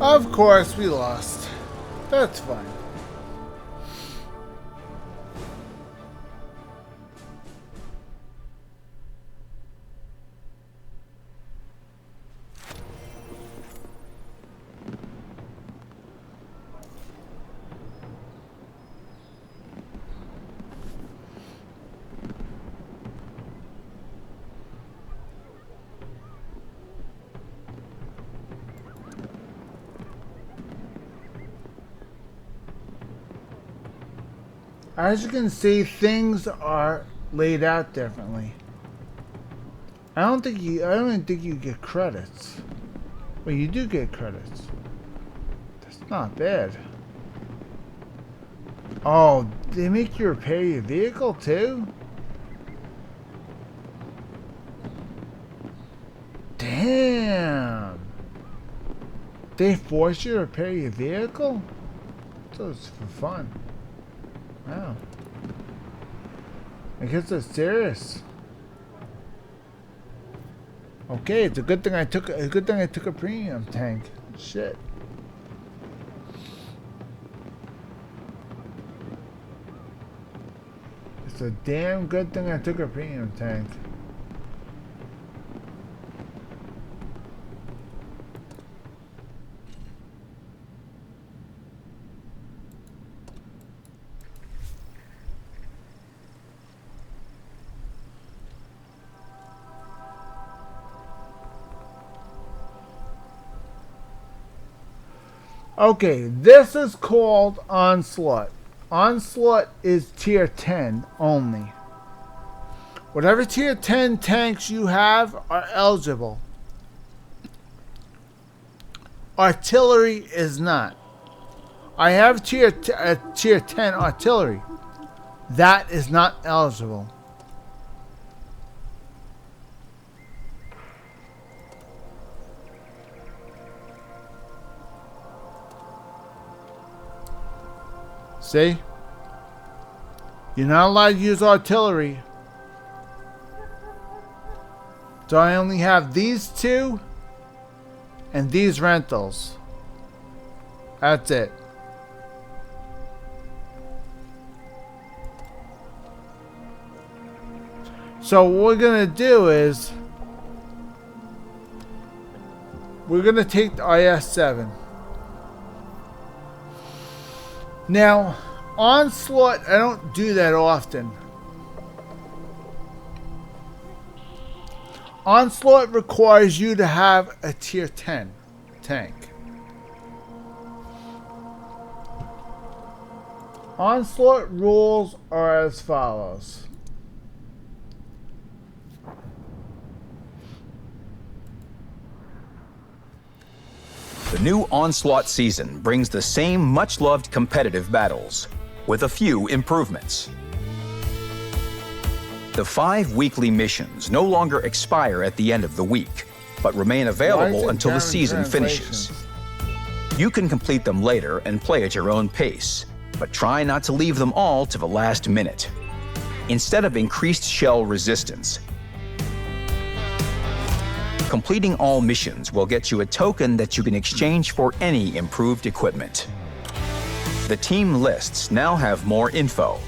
Of course, we lost. That's fine. As you can see, things are laid out differently. I don't even think you get credits. Well, you do get credits. That's not bad. Oh, they make you repair your vehicle too? Damn. They force you to repair your vehicle? So it's for fun. Wow. I guess it's serious. Okay, it's a good thing I took a premium tank. Shit. It's a damn good thing I took a premium tank. Okay, this is called Onslaught. Onslaught is tier 10 only. Whatever tier 10 tanks you have are eligible. Artillery is not. I have tier 10 artillery. That is not eligible. See? You're not allowed to use artillery. So I only have these two and these rentals. That's it. So what we're going to do is we're going to take the IS-7. Now, Onslaught, I don't do that often. Onslaught requires you to have a tier 10 tank. Onslaught rules are as follows. The new Onslaught season brings the same much-loved competitive battles, with a few improvements. The 5 weekly missions no longer expire at the end of the week, but remain available until the season finishes. You can complete them later and play at your own pace, but try not to leave them all to the last minute. Instead of increased shell resistance, completing all missions will get you a token that you can exchange for any improved equipment. The team lists now have more info.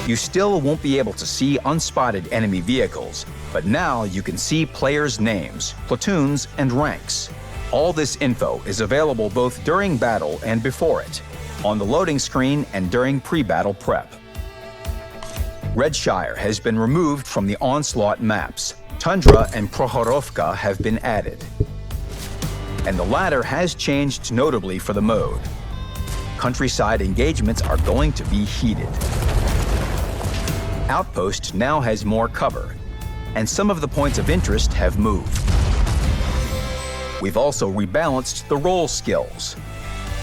You still won't be able to see unspotted enemy vehicles, but now you can see players' names, platoons, and ranks. All this info is available both during battle and before it, on the loading screen and during pre-battle prep. Redshire has been removed from the Onslaught maps. Tundra and Prokhorovka have been added. And the latter has changed notably for the mode. Countryside engagements are going to be heated. Outpost now has more cover, and some of the points of interest have moved. We've also rebalanced the role skills.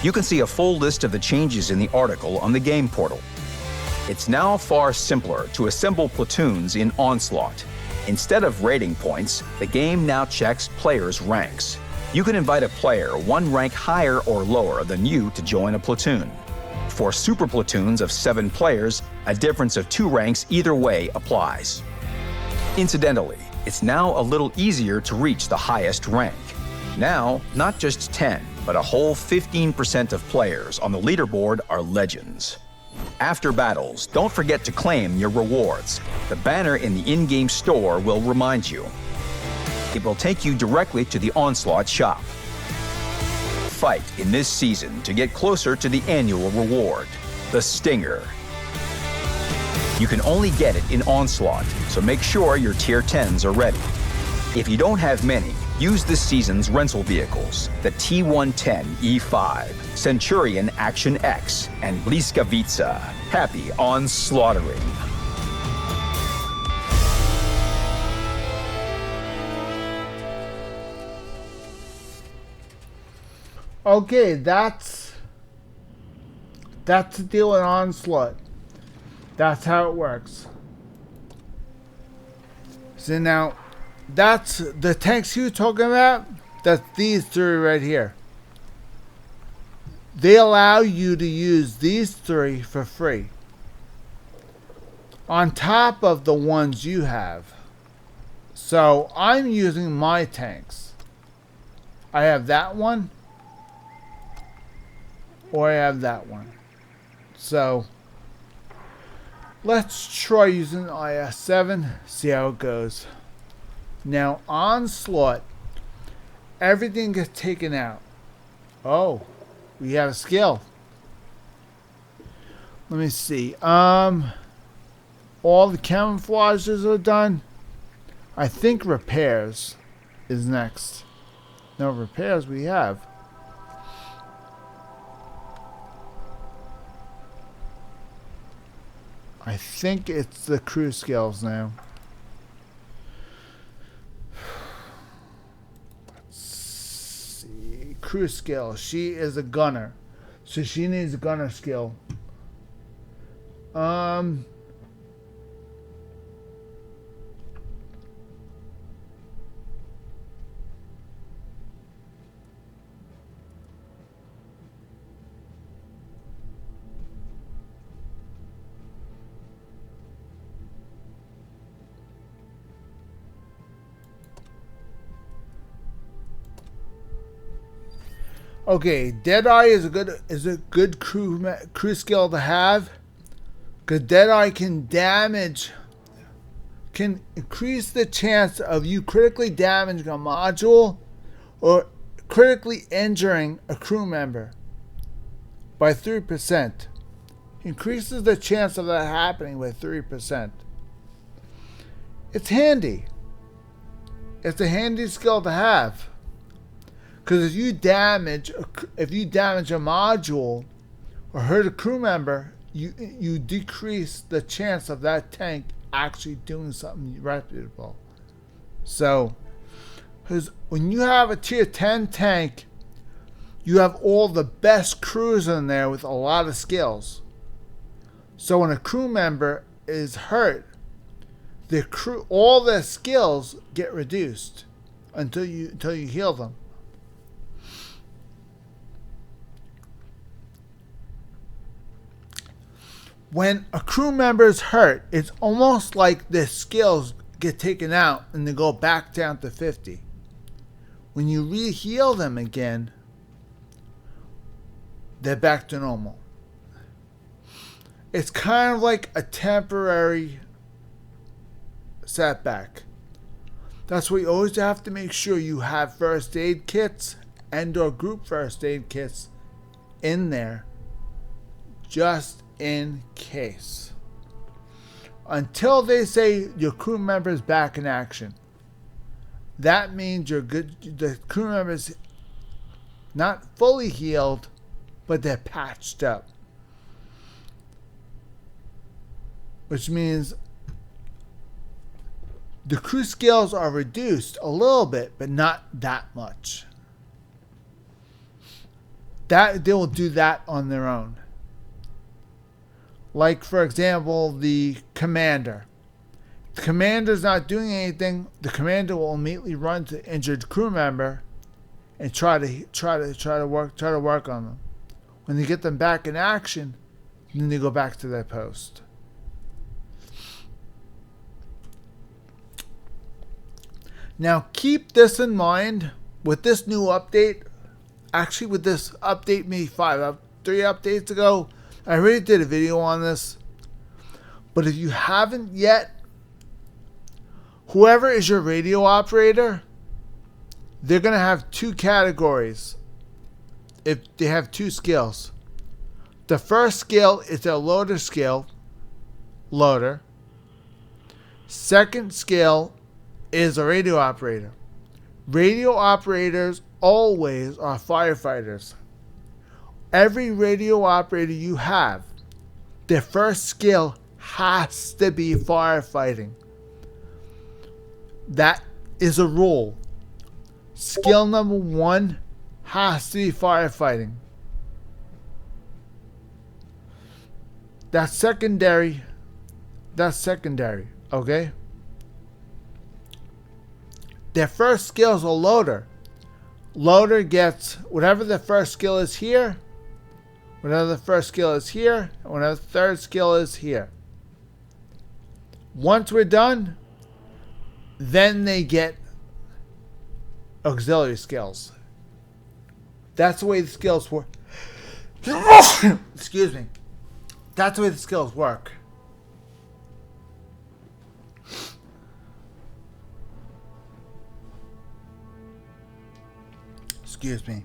You can see a full list of the changes in the article on the game portal. It's now far simpler to assemble platoons in Onslaught. Instead of rating points, the game now checks players' ranks. You can invite a player 1 rank higher or lower than you to join a platoon. For super platoons of 7 players, a difference of 2 ranks either way applies. Incidentally, it's now a little easier to reach the highest rank. Now, not just 10, but a whole 15% of players on the leaderboard are legends. After battles, don't forget to claim your rewards. The banner in the in-game store will remind you. It will take you directly to the Onslaught shop. Fight in this season to get closer to the annual reward, the Stinger. You can only get it in Onslaught, so make sure your tier 10s are ready. If you don't have many, use this season's rental vehicles, the T110 E5, Centurion Action X, and Bliskavica. Happy onslaughtering. Okay, that's That's the deal with Onslaught. That's how it works. So now, that's the tanks you're talking about. That's these three right here. They allow you to use these three for free. On top of the ones you have. So I'm using my tanks. I have that one. Or I have that one. So let's try using IS-7. See how it goes. Now Onslaught. Everything gets taken out. Oh. We have a skill. Let me see. All the camouflages are done. I think repairs is next. No, repairs we have. I think it's the crew skills now. Crew skill. She is a gunner, so she needs a gunner skill. Okay, Deadeye is a good crew skill to have, because Deadeye can increase the chance of you critically damaging a module or critically injuring a crew member by 3%. Increases the chance of that happening by 3%. It's handy. It's a handy skill to have. Because if you damage a module or hurt a crew member, you decrease the chance of that tank actually doing something reputable. So, because when you have a tier 10 tank, you have all the best crews in there with a lot of skills. So when a crew member is hurt, all their skills get reduced until you heal them. When a crew member is hurt, it's almost like their skills get taken out and they go back down to 50. When you re-heal them again, they're back to normal. It's kind of like a temporary setback. That's why you always have to make sure you have first aid kits and or group first aid kits in there, just in case. Until they say your crew member is back in action. That means the crew member is not fully healed, but they're patched up. Which means the crew skills are reduced a little bit, but not that much. They will do that on their own. Like, for example, the commander. The commander's not doing anything. The commander will immediately run to the injured crew member and try to work on them. When they get them back in action, then they go back to their post. Now keep this in mind with this new update. Actually, with this update, maybe 3 updates ago, I already did a video on this. But if you haven't yet, whoever is your radio operator, they're going to have 2 categories if they have 2 skills. The first skill is their loader skill, loader. Second skill is a radio operator. Radio operators always are firefighters. Every radio operator you have, their first skill has to be firefighting. That is a rule. Skill number 1 has to be firefighting. That's secondary. That's secondary. Okay? Their first skill is a loader. Loader gets whatever the first skill is here, whatever the first skill is here, and whatever the third skill is here. Once we're done, then they get auxiliary skills. That's the way the skills work. Excuse me. That's the way the skills work. Excuse me.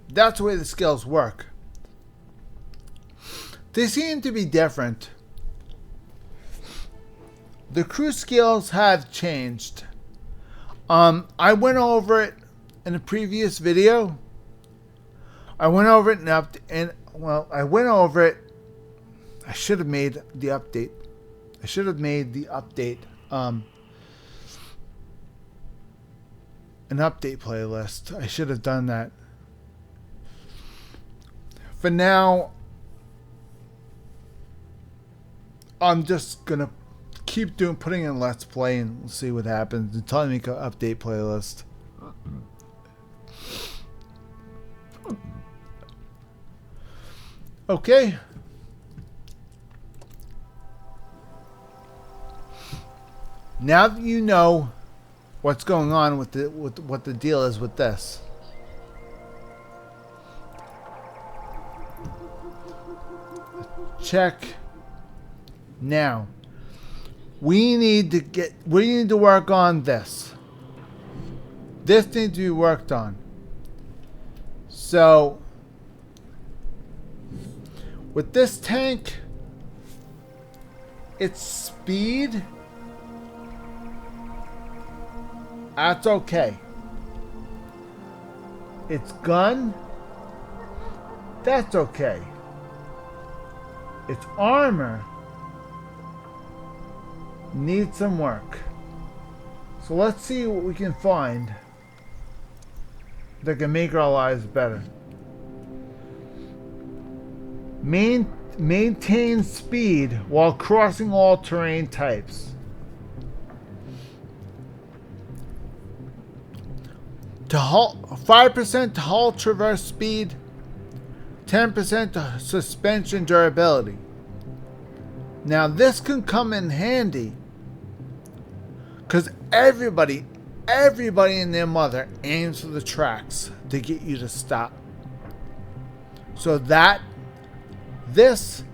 That's the way the skills work. They seem to be different. The crew skills have changed. I went over it in a previous video. I went over it I went over it. I should have made the update. An update playlist. I should have done that. For now, I'm just gonna keep putting in Let's Play and we'll see what happens until I make an update playlist. Okay. Now that you know what's going on with what the deal is with this. Check. Now, we need to work on this. This needs to be worked on. So, with this tank, its speed, that's okay. Its gun, that's okay. Its armor needs some work. So let's see what we can find that can make our lives better. Maintain speed while crossing all terrain types. To halt, 5% to halt traverse speed, 10% to suspension durability. Now this can come in handy because everybody and their mother aims for the tracks to get you to stop. So that this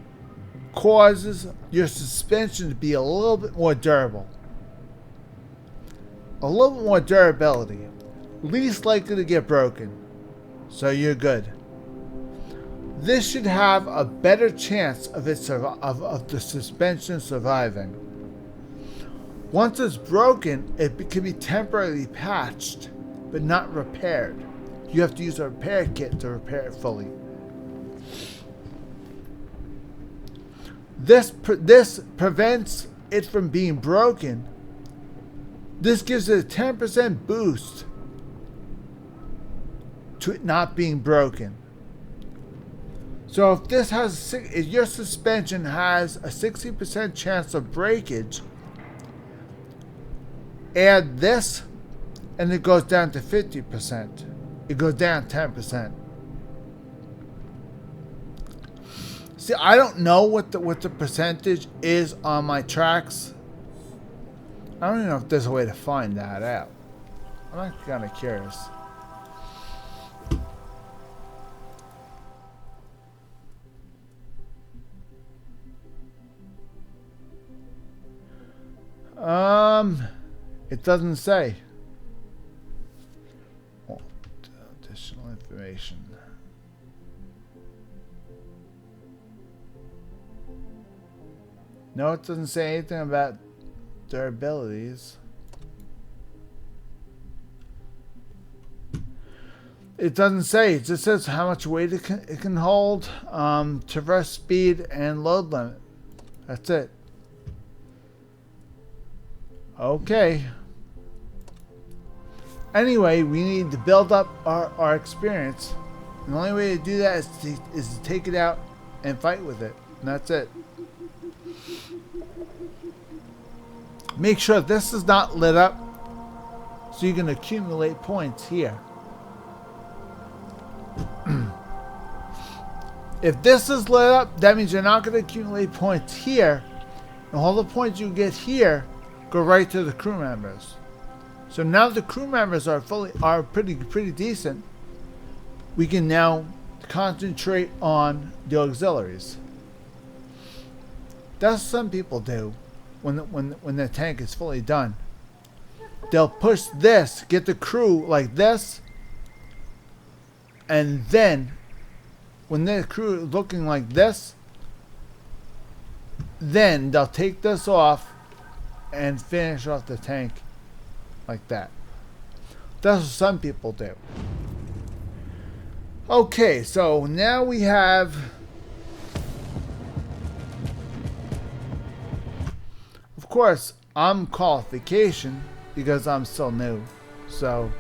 causes your suspension to be a little bit more durable. A little bit more durability. Least likely to get broken. So you're good. This should have a better chance of the suspension surviving. Once it's broken, it can be temporarily patched, but not repaired. You have to use a repair kit to repair it fully. This prevents it from being broken. This gives it a 10% boost to it not being broken. So if your suspension has a 60% chance of breakage, add this and it goes down to 50%. It goes down 10%. See, I don't know what the percentage is on my tracks. I don't even know if there's a way to find that out. I'm actually kind of curious. It doesn't say. Oh, additional information. No, it doesn't say anything about durabilities. It doesn't say. It just says how much weight it can hold, traverse speed, and load limit. That's it. Okay. Anyway, we need to build up our experience. And the only way to do that is to take it out and fight with it. And that's it. Make sure this is not lit up so you can accumulate points here. If this is lit up, that means you're not going to accumulate points here. And all the points you get here go right to the crew members. So now the crew members are pretty decent. We can now concentrate on the auxiliaries. That's what some people do when the tank is fully done. They'll push this, get the crew like this, and then when the crew is looking like this, then they'll take this off and finish off the tank like that. That's what some people do. Okay, so now we have, of course, I'm qualification because I'm still new. So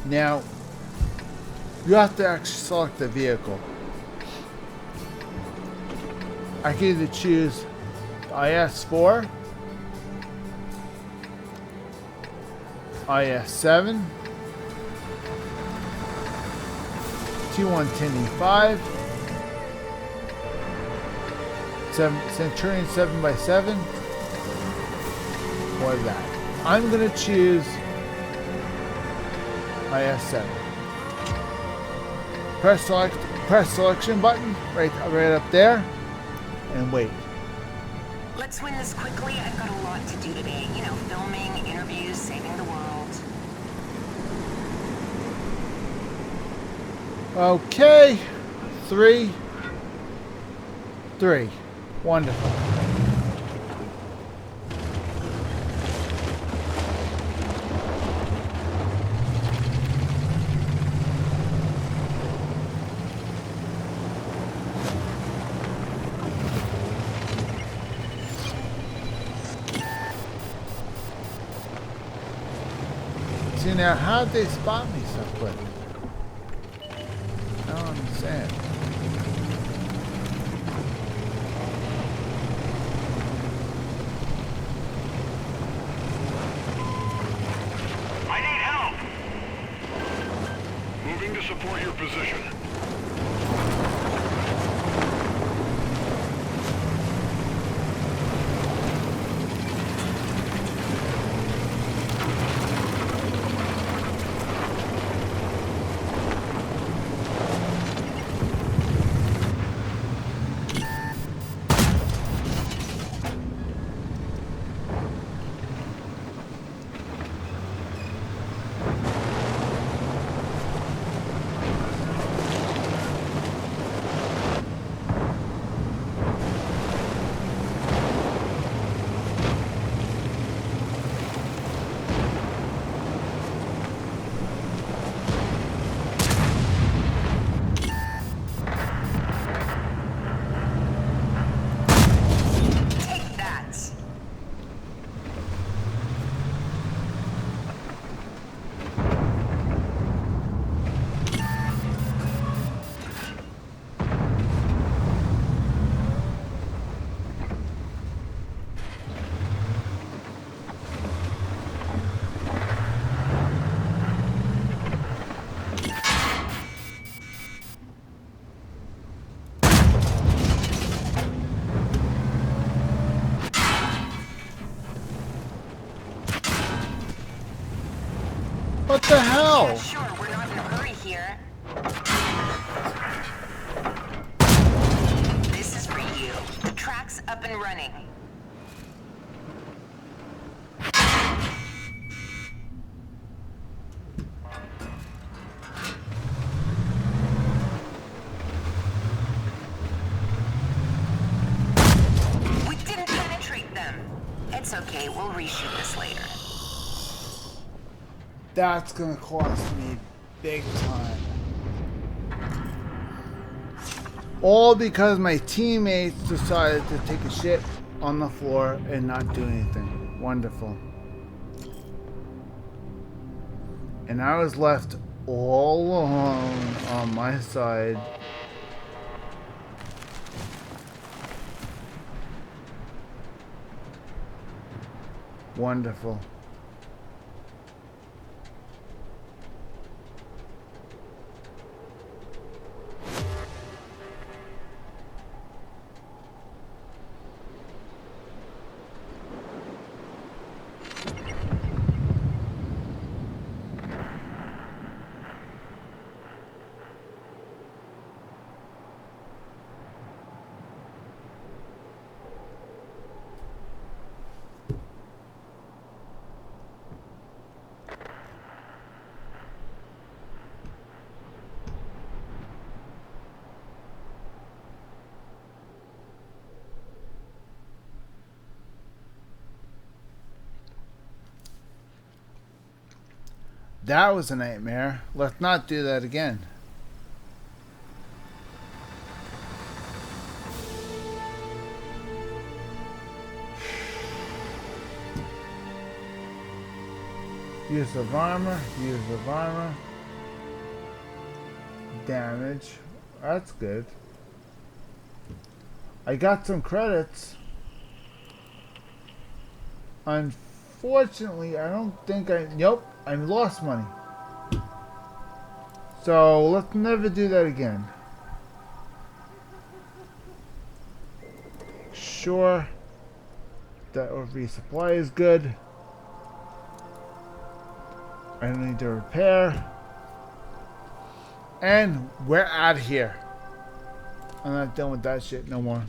now you have to actually select the vehicle. I can either choose IS-4, IS-7, T110E5, Centurion 7x7, or that. I'm going to choose IS-7. Press selection button right up there, and wait. Let's win this quickly. I've got a lot to do today. You know, filming, interviews, saving the world. Okay. 3. Wonderful. See, now how'd they spot me so quick? I don't understand. I need help! Moving to support your position. What the hell? Yeah, sure, we're not in a hurry here. This is for you. The track's up and running. We didn't penetrate them. It's okay, we'll reshoot this later. That's gonna cost me big time. All because my teammates decided to take a shit on the floor and not do anything. Wonderful. And I was left all alone on my side. Wonderful. That was a nightmare. Let's not do that again. Use of armor, use of armor. Damage. That's good. I got some credits. Unfortunately, I don't think nope, I lost money. So let's never do that again. Sure. That resupply is good. I don't need to repair. And we're out of here. I'm not done with that shit no more.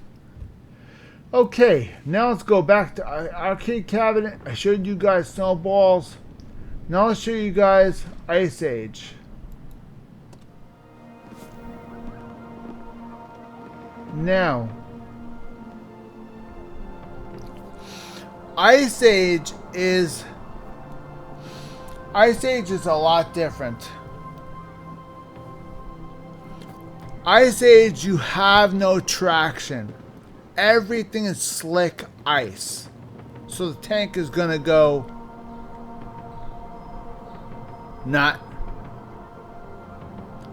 Okay, now let's go back to arcade cabinet. I showed you guys snowballs. Now I'll show you guys Ice Age. Now, Ice Age is a lot different. Ice Age, you have no traction. Everything is slick ice. So the tank is gonna go not.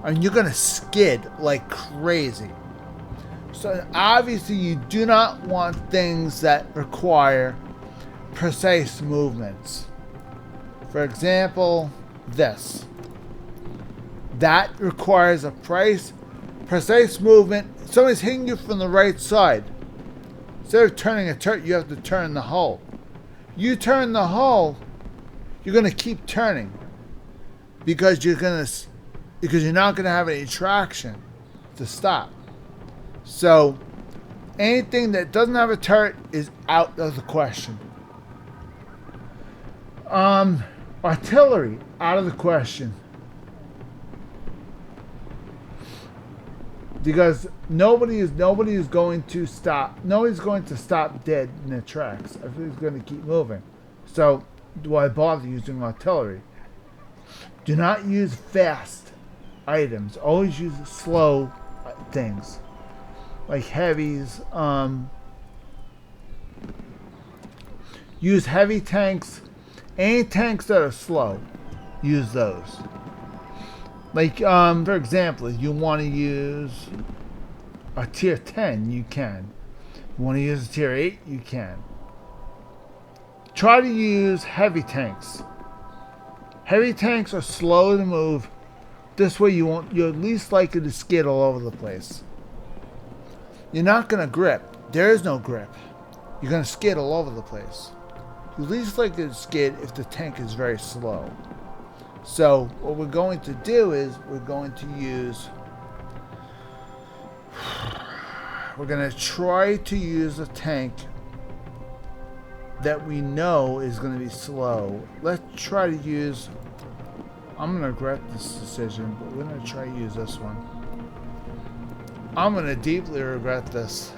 I mean, you're gonna skid like crazy. So obviously you do not want things that require precise movements. For example, this. That requires a precise movement. Somebody's hitting you from the right side. Instead of turning a turret, you have to turn the hull. You turn the hull, you're gonna keep turning because you're not gonna have any traction to stop. So anything that doesn't have a turret is out of the question. Artillery, out of the question. Because nobody's going to stop. Nobody's going to stop dead in their tracks. Everybody's going to keep moving. So, do I bother using artillery? Do not use fast items. Always use slow things, like heavies. Use heavy tanks. Any tanks that are slow, use those. Like, for example, if you want to use a tier 10, you can. If you want to use a tier 8, you can. Try to use heavy tanks. Heavy tanks are slow to move. This way you're at least likely to skid all over the place. You're not going to grip. There is no grip. You're going to skid all over the place. You're least likely to skid if the tank is very slow. So what we're going to do is we're going to try to use a tank that we know is going to be slow. Let's try to use, I'm going to regret this decision, but we're going to try to use this one. I'm going to deeply regret this.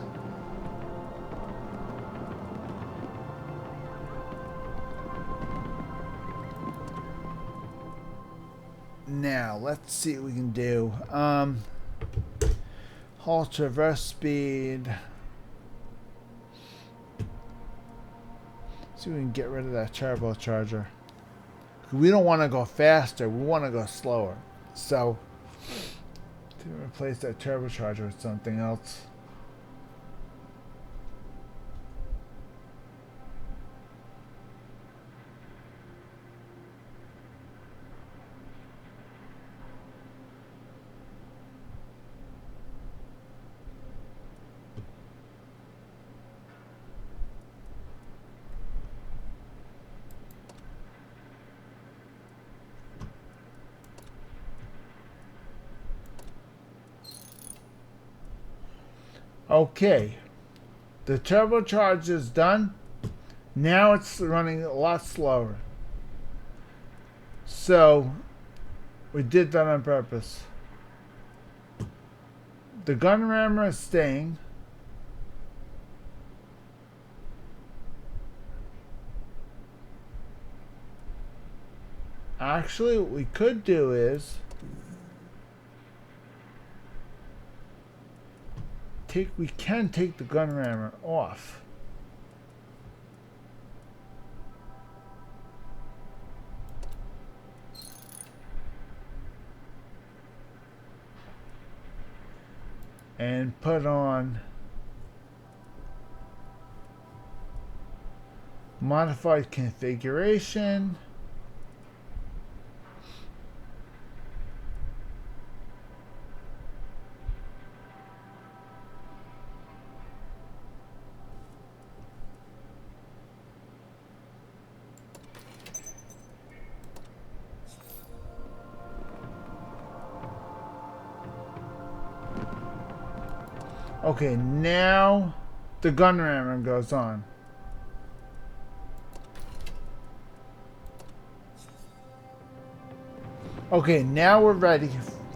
Now, let's see what we can do. Halt traverse speed. See if we can get rid of that turbocharger. We don't want to go faster. We want to go slower. So, to replace that turbocharger with something else. Okay, the turbocharge is done. Now it's running a lot slower. So, we did that on purpose. The gun rammer is staying. Actually, what we could do is we can take the gun rammer off. And put on modified configuration. Okay, now the gun rammer goes on. Okay, now we're ready.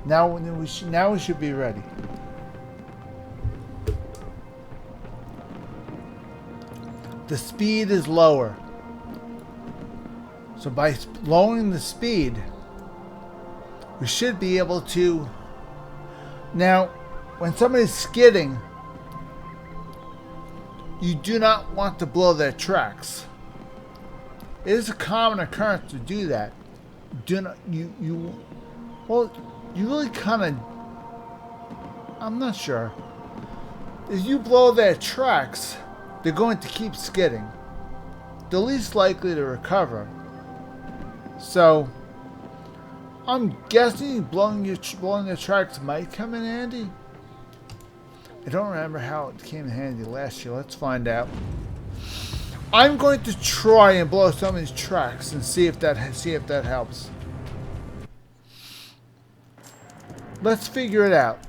Now we should be ready. The speed is lower. So by lowering the speed, we should be able to. Now, when somebody's skidding, you do not want to blow their tracks. It is a common occurrence to do that. Do not you really kind of. I'm not sure. If you blow their tracks, they're going to keep skidding. They're least likely to recover. So, I'm guessing blowing their tracks might come in handy. I don't remember how it came in handy last year. Let's find out. I'm going to try and blow some of these tracks and see if that helps. Let's figure it out.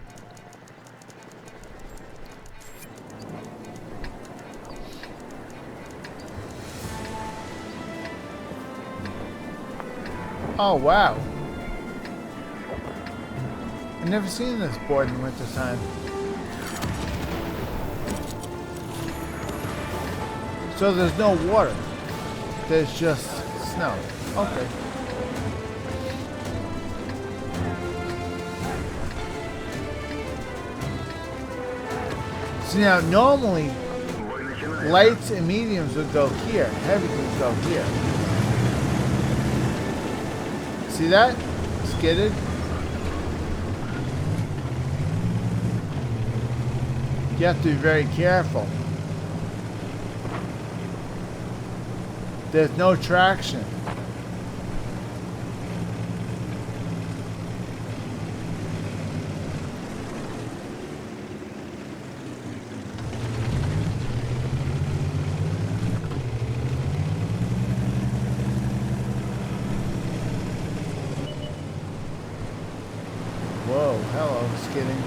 Oh wow. I've never seen this board in winter time. So there's no water. There's just snow. Okay. So now normally lights and mediums would go here. Heavy would go here. See that? Skidded. You have to be very careful. There's no traction. Whoa, hello, skidding.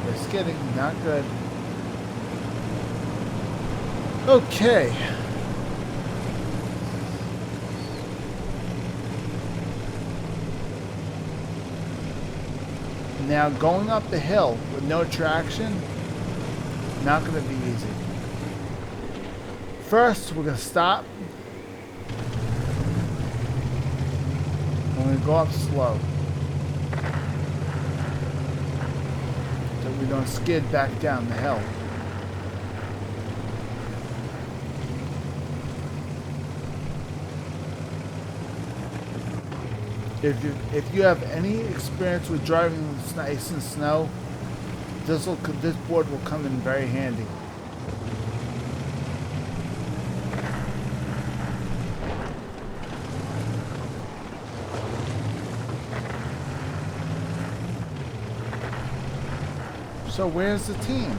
They're skidding, not good. Okay. Now going up the hill with no traction, not going to be easy. First, we're going to stop. We're going to go up slow. So we don't skid back down the hill. If you have any experience with driving with ice and snow, this board will come in very handy. So where's the team?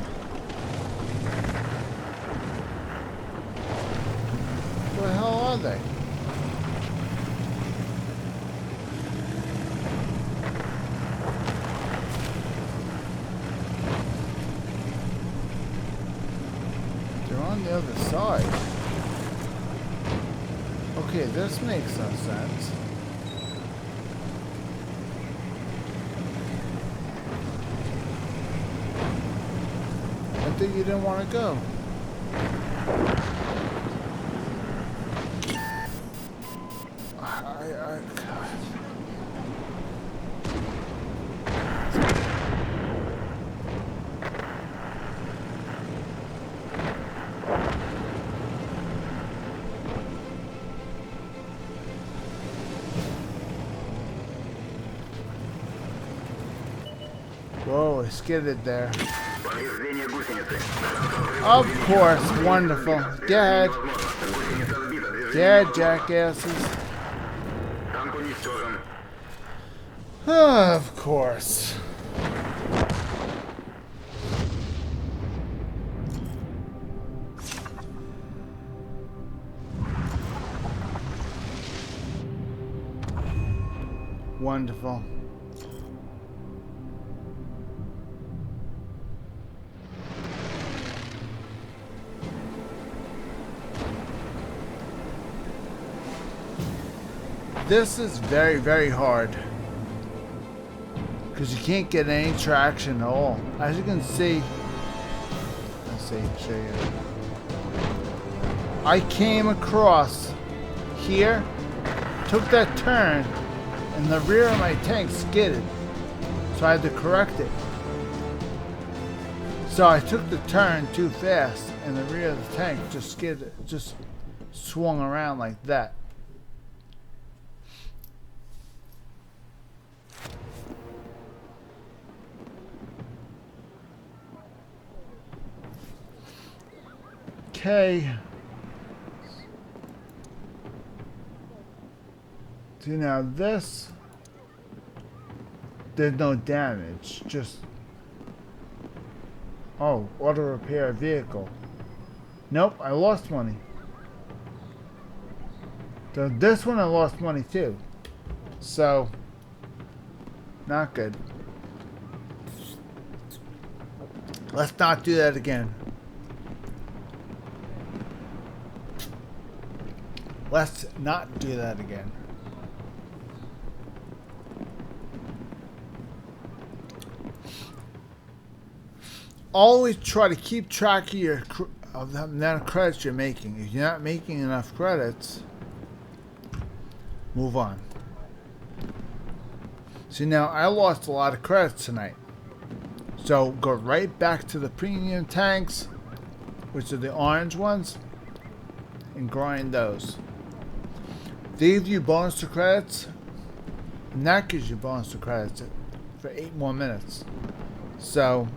Where the hell are they? They're on the other side. Okay, this makes no sense. I think you didn't want to go. God. Whoa, I skidded there. Of course, wonderful. Go ahead. Yeah, jackasses. Of course. Wonderful. This is very, very hard because you can't get any traction at all. As you can see, let's see, show you. I came across here, took that turn, and the rear of my tank skidded, so I had to correct it. So I took the turn too fast, and the rear of the tank just skidded, just swung around like that. Okay. See now this, there's no damage, just, oh, auto repair vehicle. Nope, I lost money. So this one I lost money too. So, not good. Let's not do that again. Let's not do that again. Always try to keep track of the amount of credits you're making. If you're not making enough credits, move on. See now, I lost a lot of credits tonight. So go right back to the premium tanks, which are the orange ones, and grind those. They give you bonus to credits, and that gives you bonus to credits for 8 more minutes. So,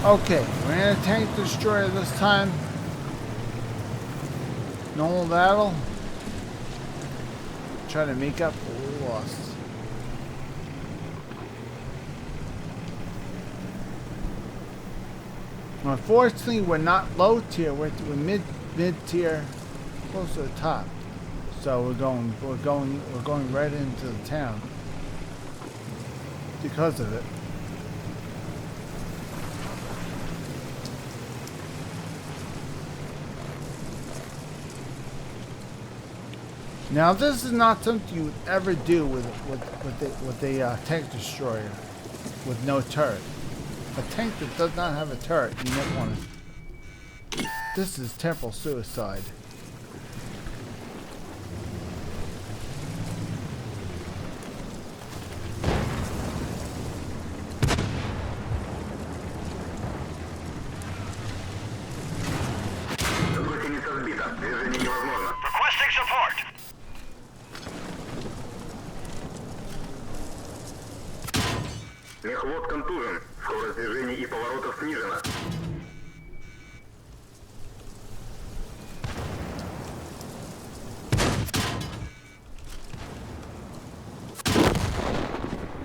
Okay, we're in a tank destroyer this time. Normal battle. Try to make up what we lost. Unfortunately, we're not low tier. We're mid tier, close to the top. So we're going right into the town because of it. Now this is not something you would ever do with a tank destroyer with no turret. A tank that does not have a turret, you don't want to. This is temporal suicide. Requesting support. Мехвод контужен. Скорость движений и поворотов снижена.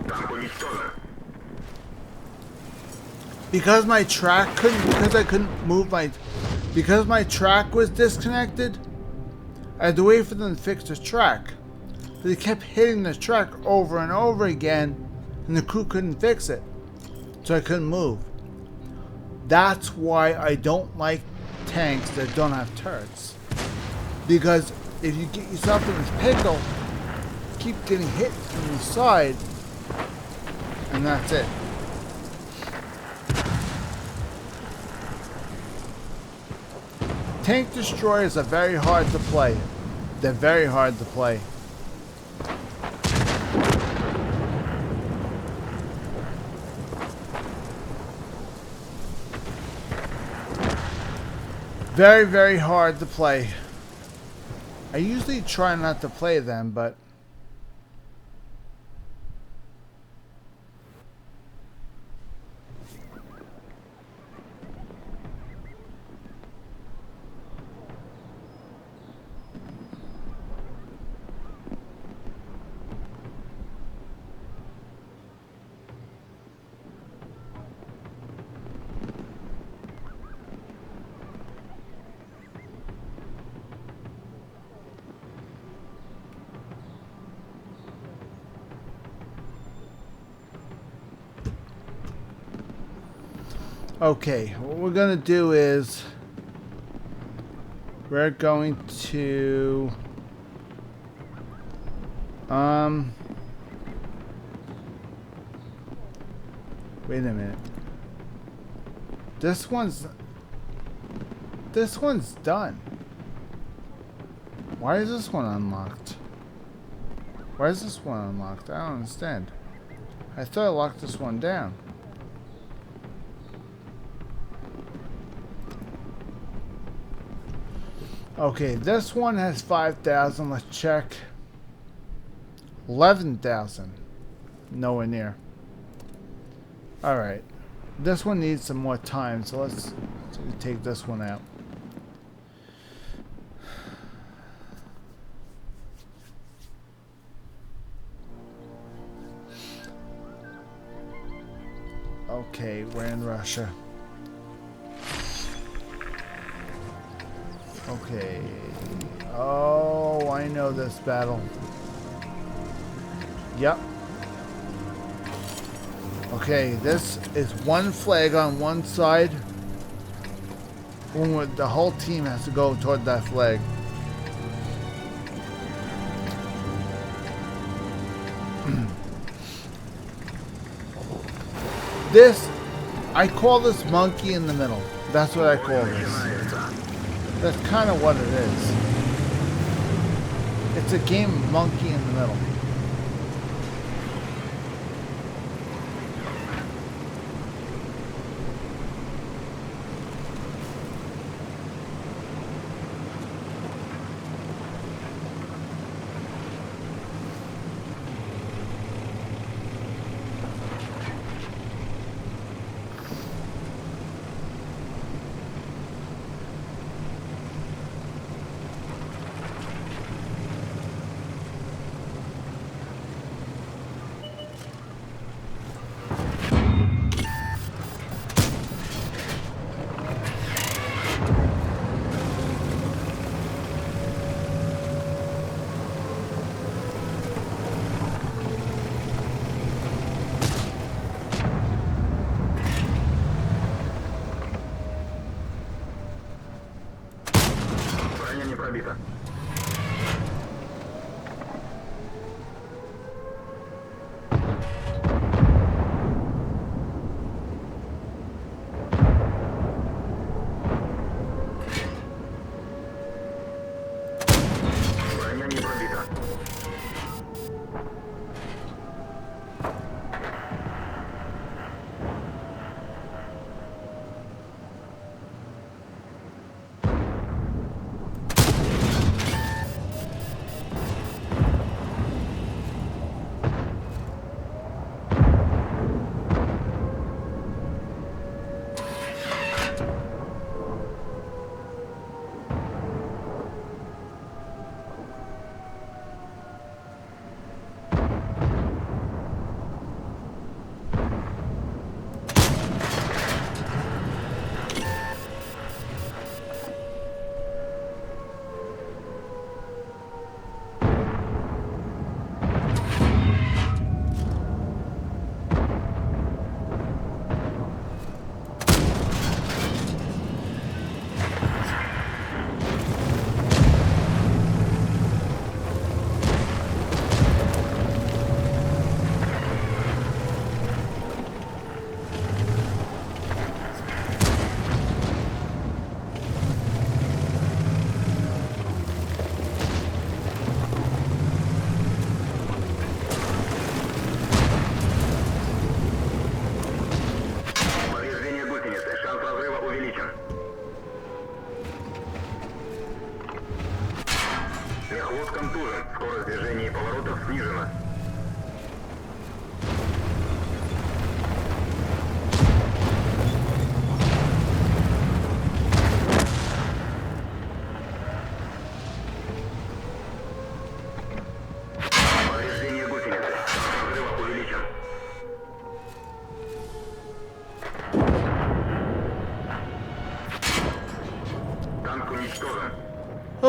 Танк уничтожен. Because my track because my track was disconnected, I had to wait for them to fix the track. But they kept hitting the track over and over again, and the crew couldn't fix it. So I couldn't move. That's why I don't like tanks that don't have turrets. Because if you get yourself in this pickle, keep getting hit from the side, and that's it. Tank destroyers are very hard to play. They're very hard to play. Very, very hard to play. I usually try not to play them, but okay, what we're gonna do is we're going to wait a minute. This one's done. Why is this one unlocked? Why is this one unlocked? I don't understand. I thought I locked this one down. Okay, this one has 5,000. Let's check. 11,000. Nowhere near. Alright. This one needs some more time, so let's take this one out. Okay, we're in Russia. Okay. Oh, I know this battle. Yep. Okay, this is one flag on one side. The whole team has to go toward that flag. This, I call this monkey in the middle. That's what I call this. That's kind of what it is. It's a game of monkey in the middle.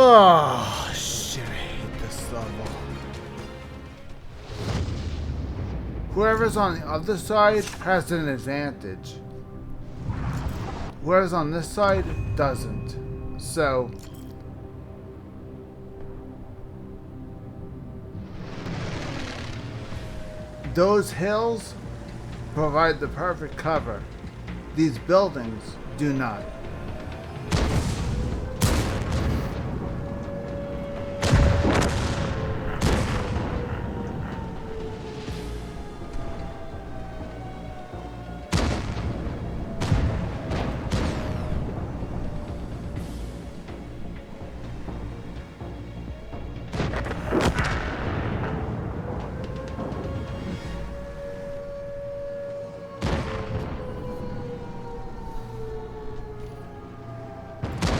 Oh, shit, I hate this level. Whoever's on the other side has an advantage. Whoever's on this side doesn't. So, those hills provide the perfect cover. These buildings do not.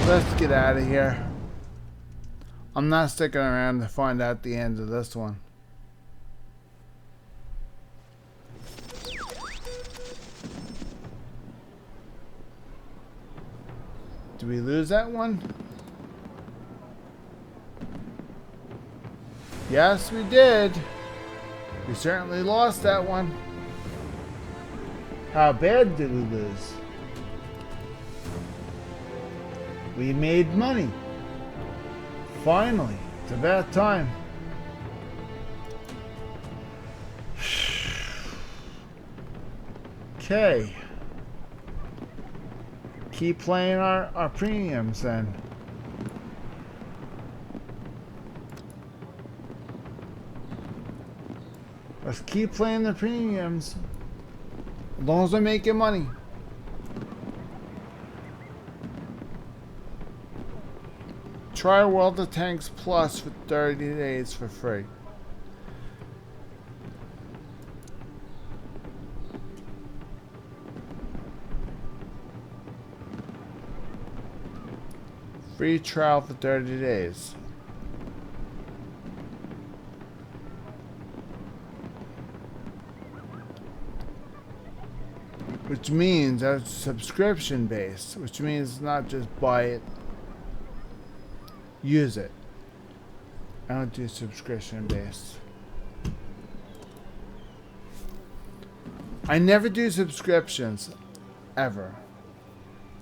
Let's get out of here. I'm not sticking around to find out the end of this one. Did we lose that one? Yes, we did. We certainly lost that one. How bad did we lose? We made money. Finally, it's about time. Okay. Keep playing our premiums then. Let's keep playing the premiums. As long as we're making money. Try World of Tanks Plus for 30 days for free. Free trial for 30 days. Which means that's subscription based, which means not just buy it, use it. I don't do subscription based. I never do subscriptions. Ever.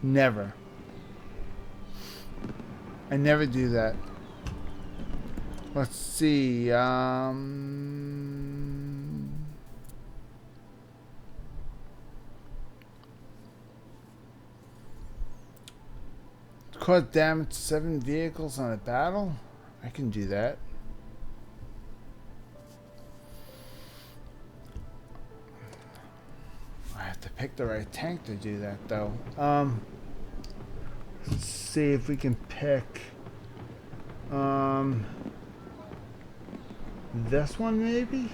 Never. I never do that. Let's see. Cause damage to 7 vehicles on a battle? I can do that. I have to pick the right tank to do that though. Let's see if we can pick this one maybe?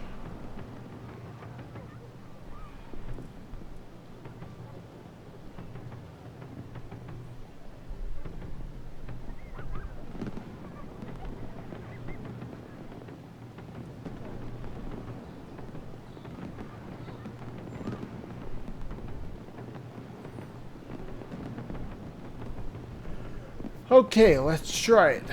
Okay, let's try it.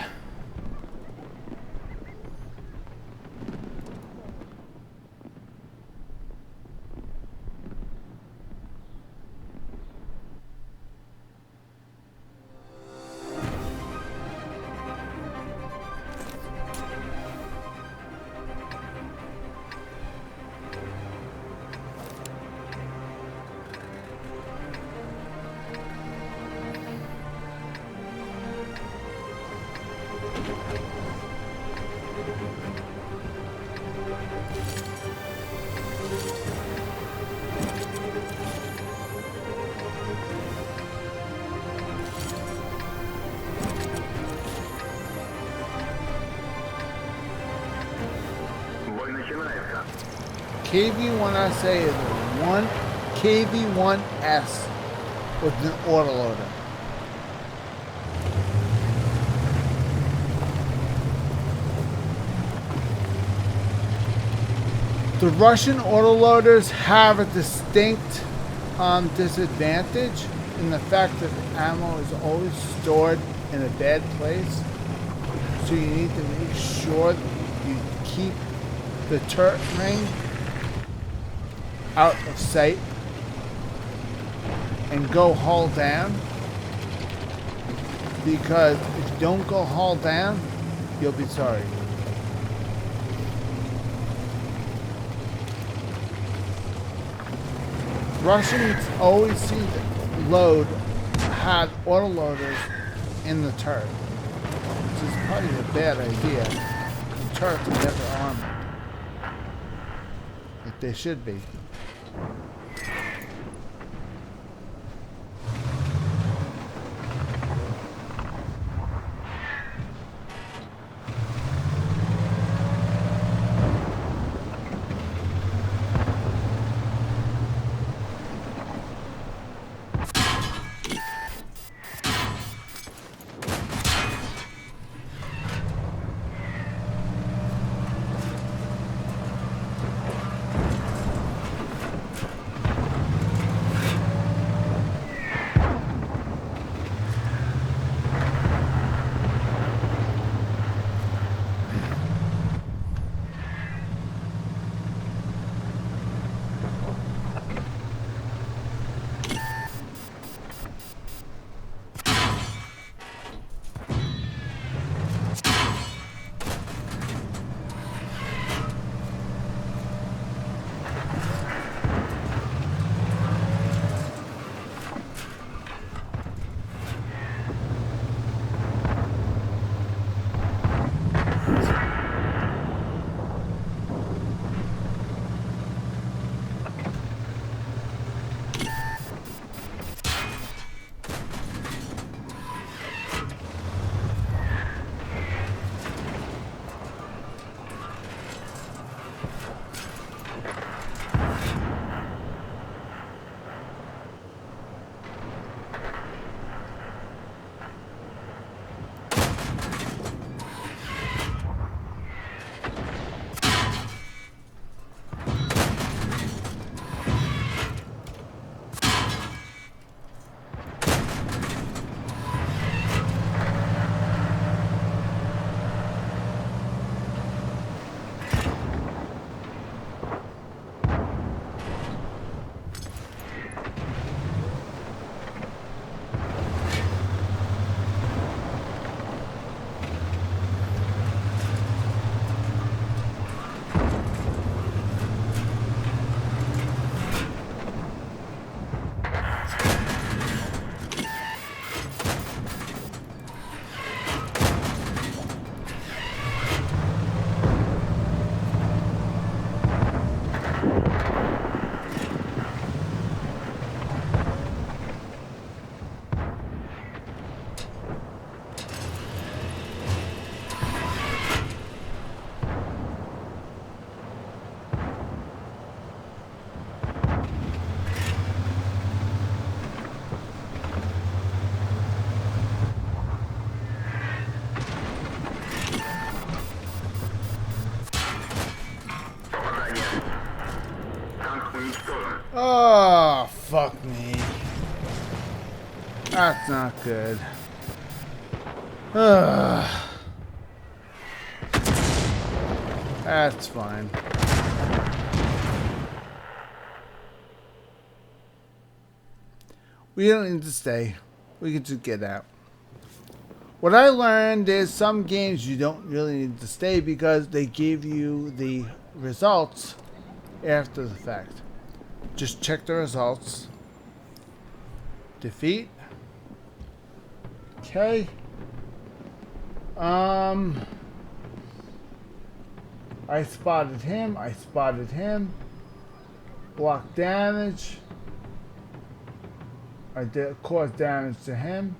Бой начинается. KV1SA is one KV1S with an autoloader. The Russian autoloaders have a distinct disadvantage in the fact that the ammo is always stored in a bad place. So you need to make sure you keep the turret ring out of sight and go hull down, because if you don't go hull down, you'll be sorry. Russians always seem to load hot autoloaders in the turret, which is probably a bad idea. The turrets are never armored, like they should be. Oh, fuck me. That's not good. Ugh. That's fine. We don't need to stay. We can just get out. What I learned is some games you don't really need to stay because they give you the results after the fact. Just check the results. Defeat. Okay. I spotted him. I spotted him. Block damage. I did cause damage to him.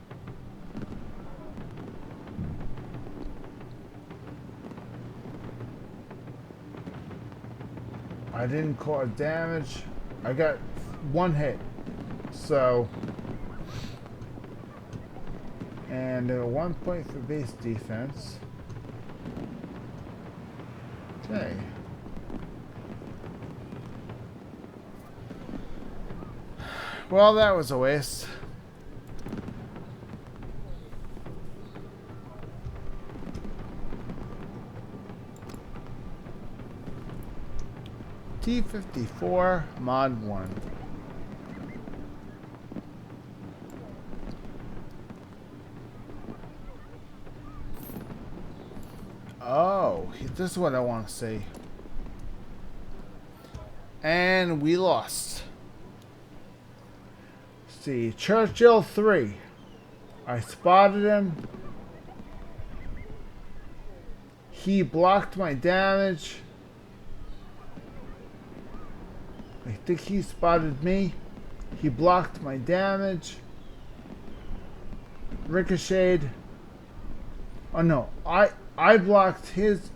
I didn't cause damage. I got one hit. So, and 1 point for base defense. Okay. Well, that was a waste. T-54 Mod 1. Oh, this is what I want to see. And we lost. Let's see, Churchill 3. I spotted him. He blocked my damage. I think he spotted me. He blocked my damage. Ricocheted. Oh no, I blocked his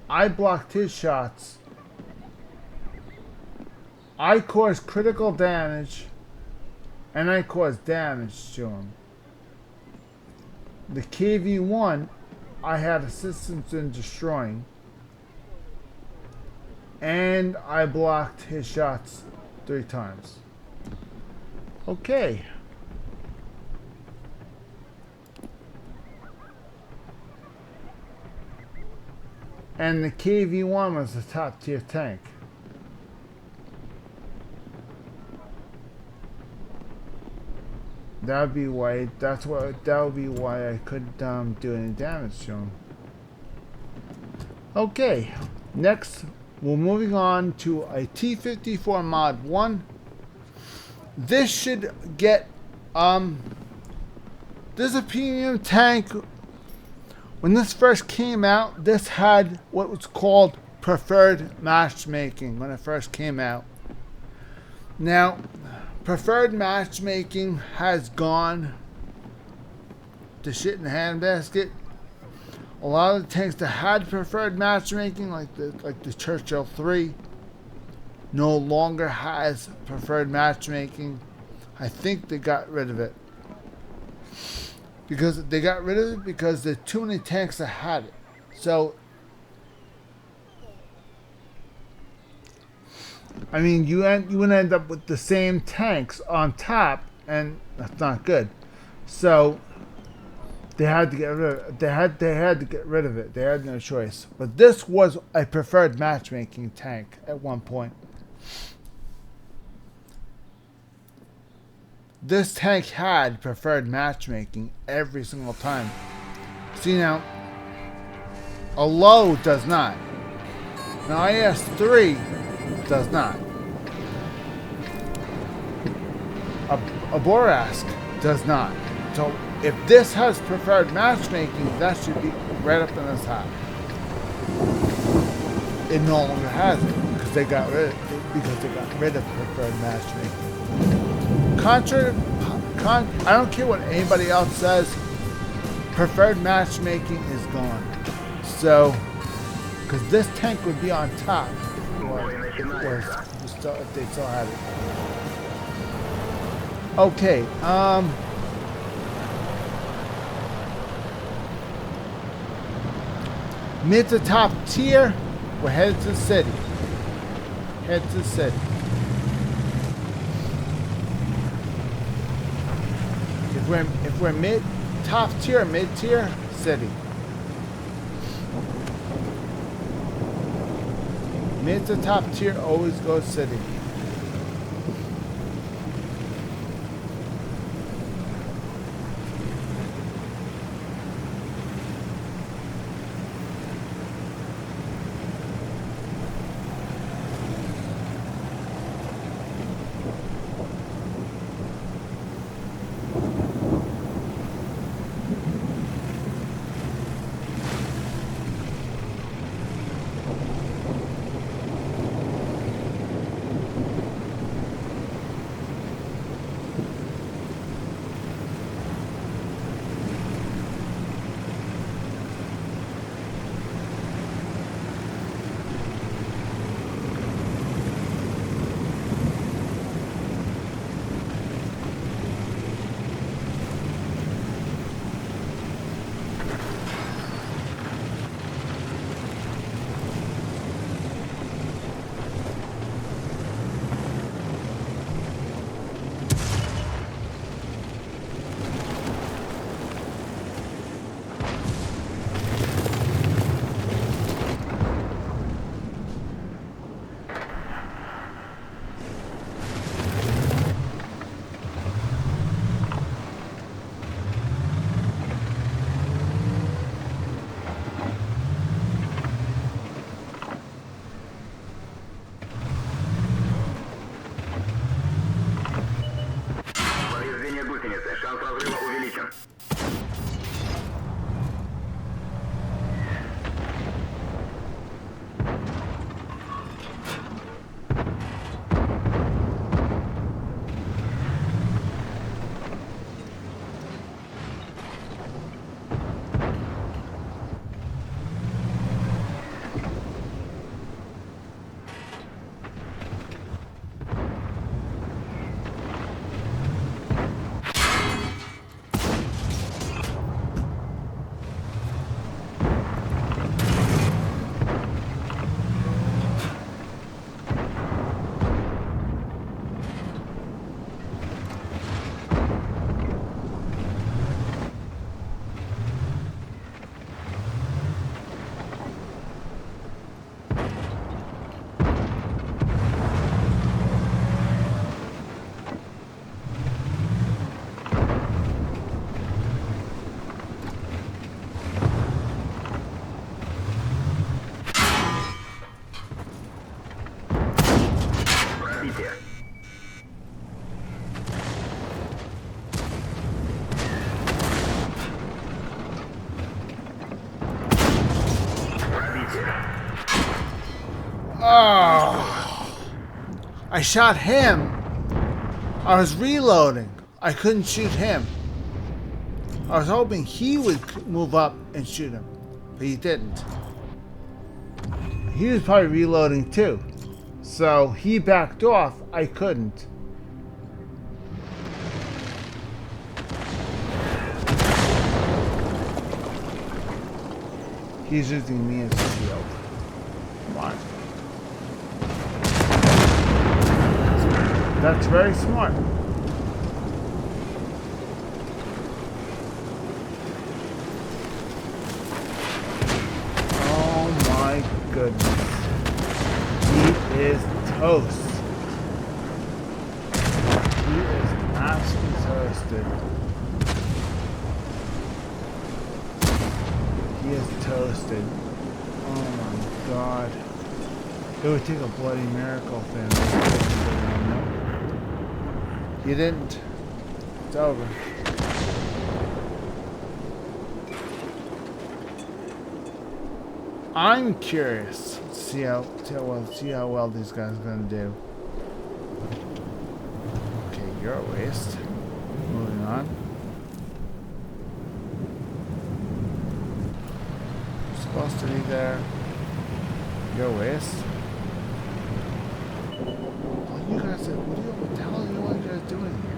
I blocked his shots. I caused critical damage and I caused damage to him. The KV-1 I had assistance in destroying, and I blocked his shots 3 times. Okay. And the KV-1 was a top tier tank. That would be why I couldn't do any damage to him. Okay, next we're moving on to a T-54 Mod 1. This should get this is a premium tank. When this first came out, this had what was called preferred matchmaking when it first came out. Now, preferred matchmaking has gone to shit in the handbasket. A lot of the tanks that had preferred matchmaking, like the Churchill 3, no longer has preferred matchmaking. I think they got rid of it. Because they got rid of it because there are too many tanks that had it. So, I mean, you would end up with the same tanks on top, and that's not good. So they had to get rid of it. They had to get rid of it. They had no choice. But this was a preferred matchmaking tank at one point. This tank had preferred matchmaking every single time. See now, a low does not. Now IS-3 does not. A Borask does not. So if this has preferred matchmaking, that should be right up in the top. It no longer has it because they got rid of preferred matchmaking. I don't care what anybody else says. Preferred matchmaking is gone. So, because this tank would be on top if they still had it. Okay. Mid to top tier. We're headed to the city. Head to the city. If we're mid tier, city. Mid to top tier always goes city. Шанс разрыва увеличен. Пробитие. Пробитие. Oh, I shot him. I was reloading. I couldn't shoot him. I was hoping he would move up and shoot him, but he didn't. He was probably reloading too. So he backed off. I couldn't. He's using me as a shield. Come on. That's very smart. Oh my goodness. He is toast. He is absolutely toasted. He is toasted. Oh my god. It would take a bloody miracle for him to get him. Nope. You didn't. It's over. I'm curious to see how well these guys are gonna do. Okay, you're a waste. Moving on. You're supposed to be there. You're a waste. Oh, you guys are, what the hell are you guys doing here?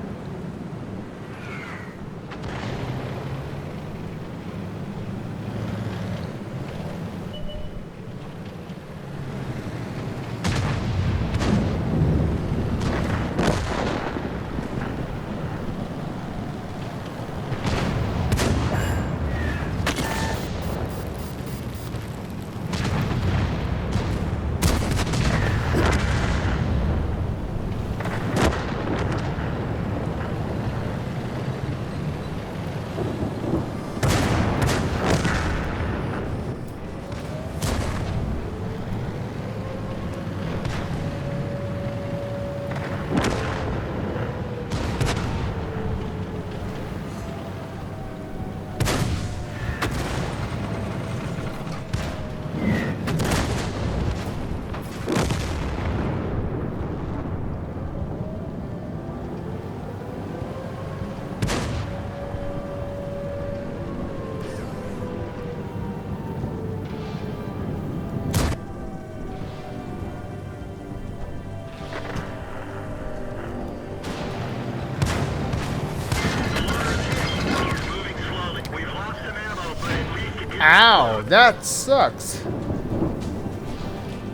Ow, that sucks.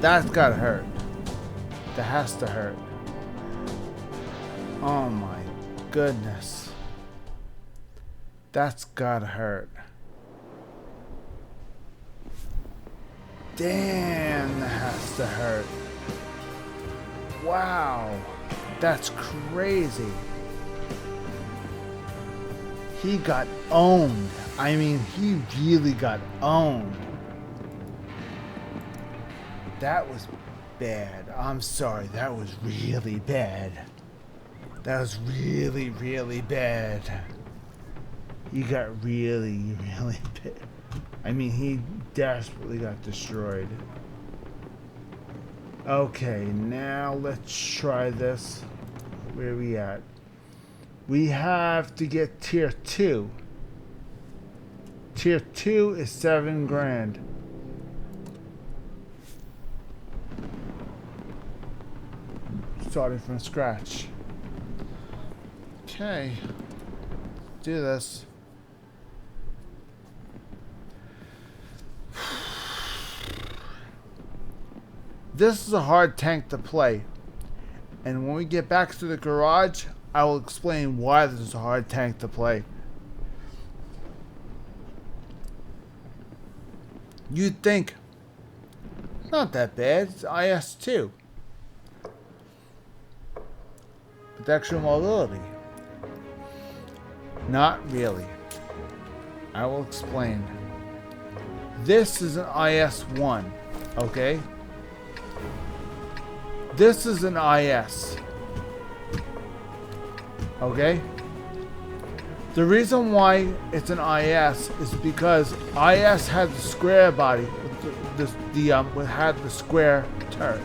That's gotta hurt. That has to hurt. Oh my goodness. That's gotta hurt. Damn, that has to hurt. Wow. That's crazy. He got owned. I mean, he really got owned. That was bad. I'm sorry. That was really bad. That was really, really bad. He got really, really bit. I mean, he desperately got destroyed. Okay, now let's try this. Where are we at? We have to get tier 2. Tier 2 is 7 grand. Starting from scratch. Okay. Do this. This is a hard tank to play. And when we get back to the garage, I will explain why this is a hard tank to play. You'd think, not that bad, it's IS-2. With extra mobility. Not really. I will explain. This is an IS-1, okay? This is an IS. Okay? The reason why it's an IS is because IS had the square body, had the square turret.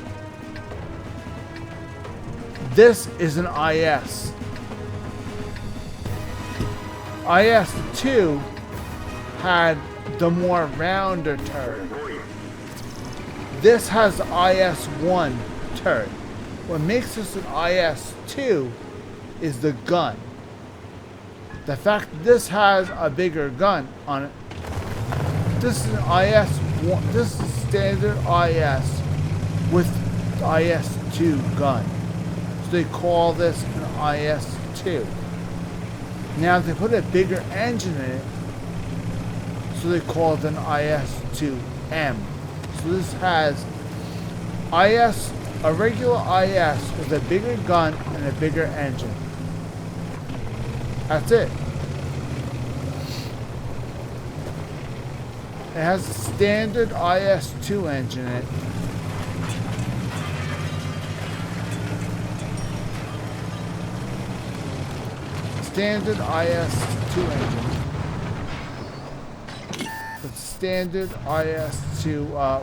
This is an IS. IS-2 had the more rounder turret. This has IS-1 turret. What makes this an IS-2 is the gun. The fact that this has a bigger gun on it. This is an IS-1. This is standard IS with IS-2 gun. So they call this an IS-2. Now they put a bigger engine in it, so they call it an IS-2M. So this has a regular IS with a bigger gun and a bigger engine. That's it. It has a standard IS-2 engine in it. Standard IS-2 engine. With standard IS-2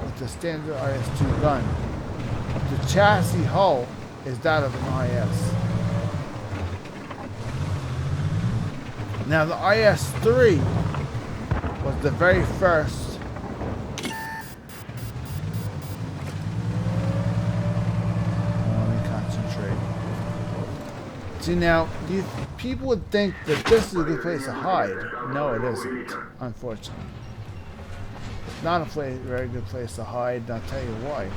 with the standard IS-2 gun. The chassis hull is that of an IS. Now the IS-3 was the very first. Let me concentrate. See now, people would think that this is a good place to hide. No, it isn't, unfortunately. It's not a very good place to hide, and I'll tell you why.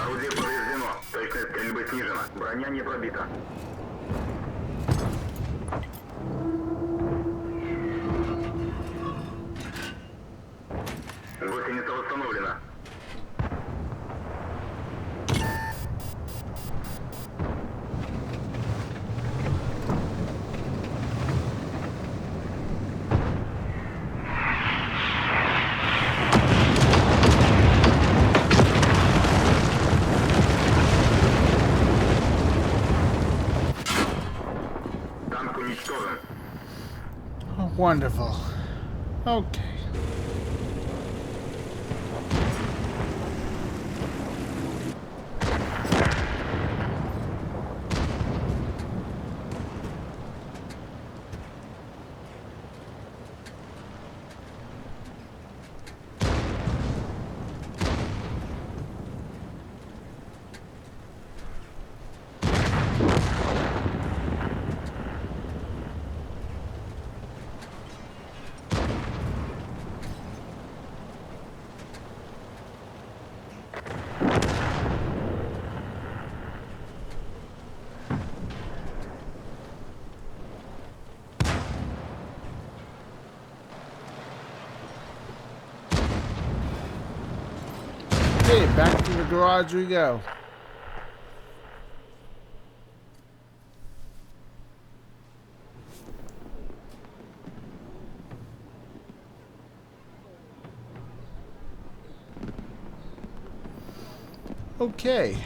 Орудие повреждено. Точность стрельбы снижена. Броня не пробита. Wonderful. Okay. Okay, back to the garage we go. Okay.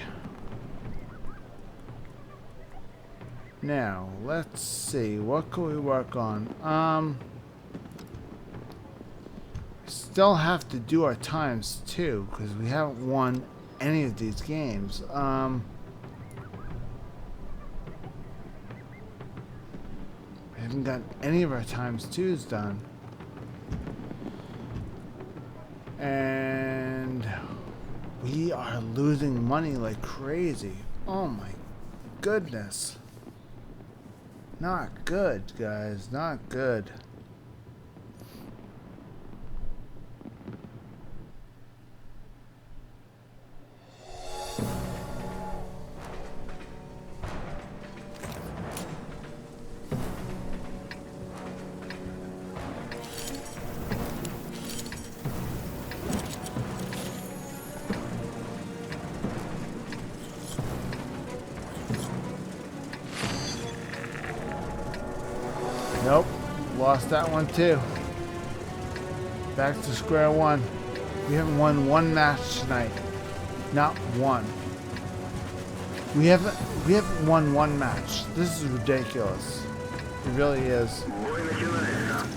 Now, let's see. What can we work on? Still have to do our times too, because we haven't won any of these games. We haven't got any of our times twos done. And we are losing money like crazy. Oh my goodness. Not good, guys. Not good. Nope, lost that one too. Back to square one. We haven't won one match tonight. Not one. We haven't won one match. This is ridiculous. It really is. Voy metiendo en esta.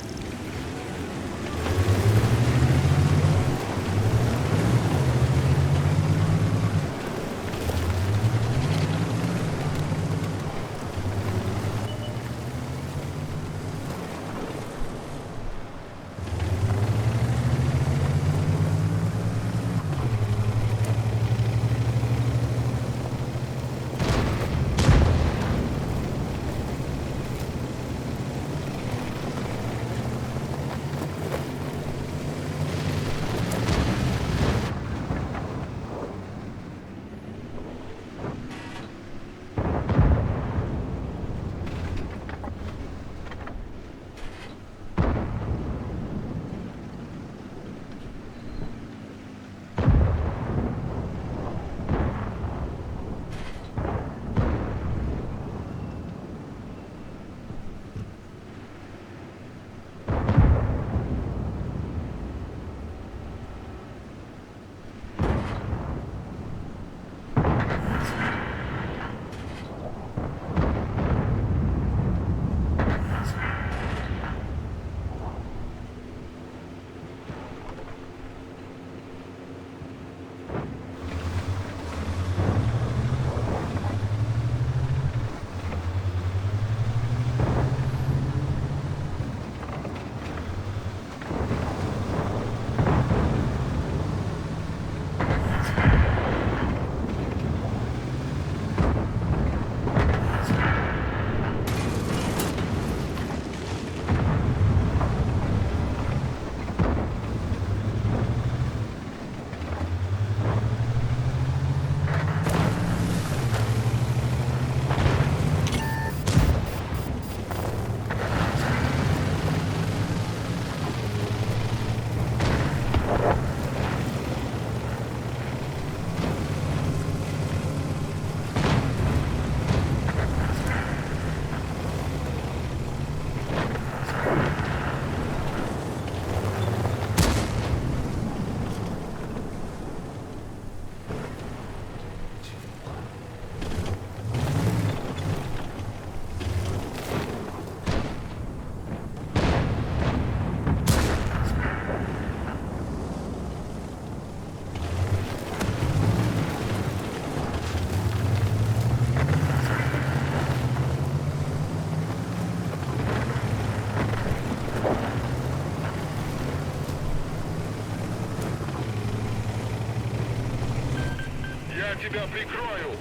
Я тебя прикрою.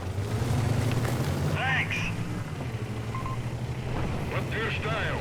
Thanks. Подтверждаю.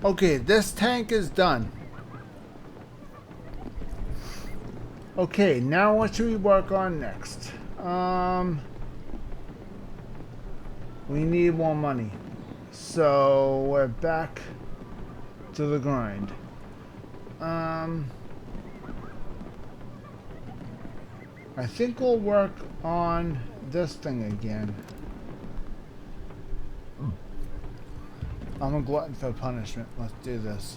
Okay, this tank is done. Okay, now what should we work on next? We need more money. So we're back to the grind. I think we'll work on this thing again. I'm a glutton for punishment. Let's do this.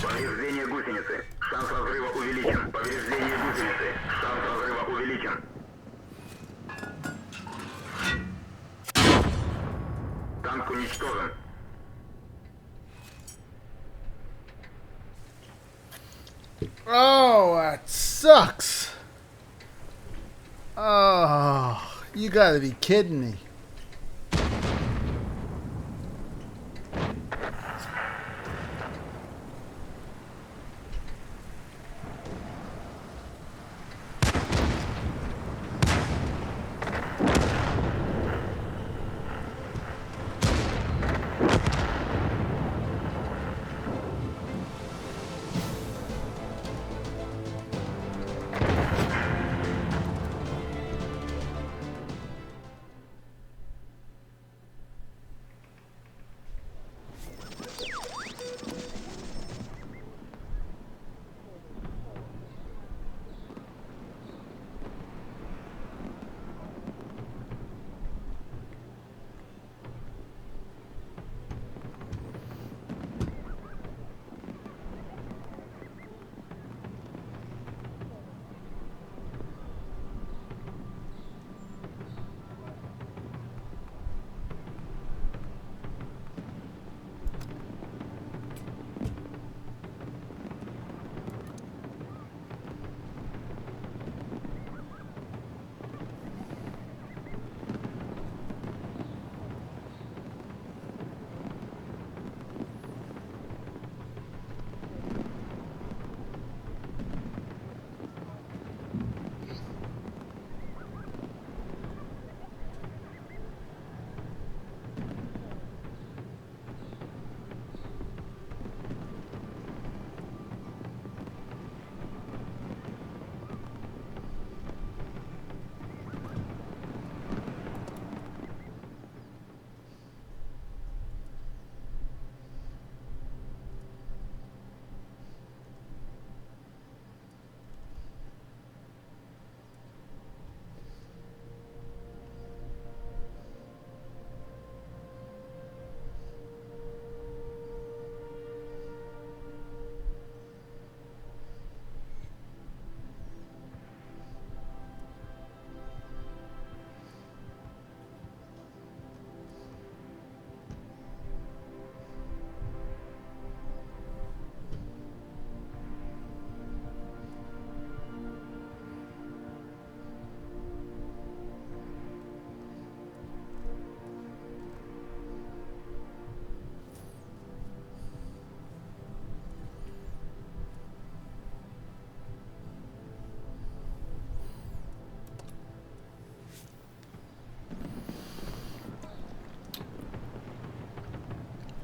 Повреждение гусеницы. Шанс разрыва увеличен. Повреждение гусеницы. Шанс разрыва увеличен. Танк уничтожен. Oh, that sucks. Oh, you gotta be kidding me.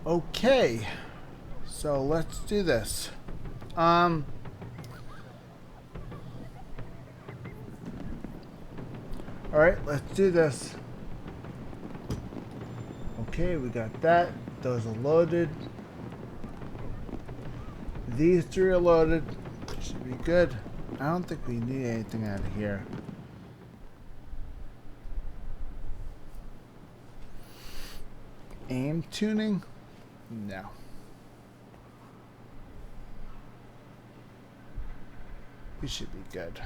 Okay, so let's do this. Alright, let's do this. Okay, we got that. Those are loaded. These three are loaded. Should be good. I don't think we need anything out of here. Aim tuning? No. We should be good.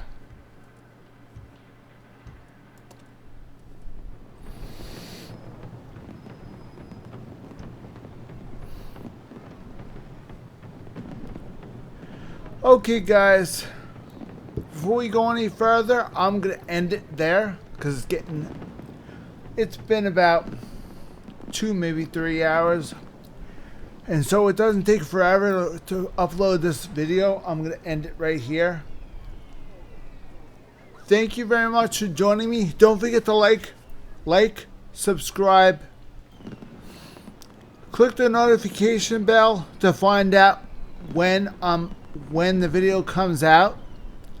Okay, guys. Before we go any further, I'm gonna end it there because it's been about 2, maybe 3 hours, and so it doesn't take forever to upload this video. I'm gonna end it right here. Thank you very much for joining me. Don't forget to like, subscribe, click the notification bell to find out when the video comes out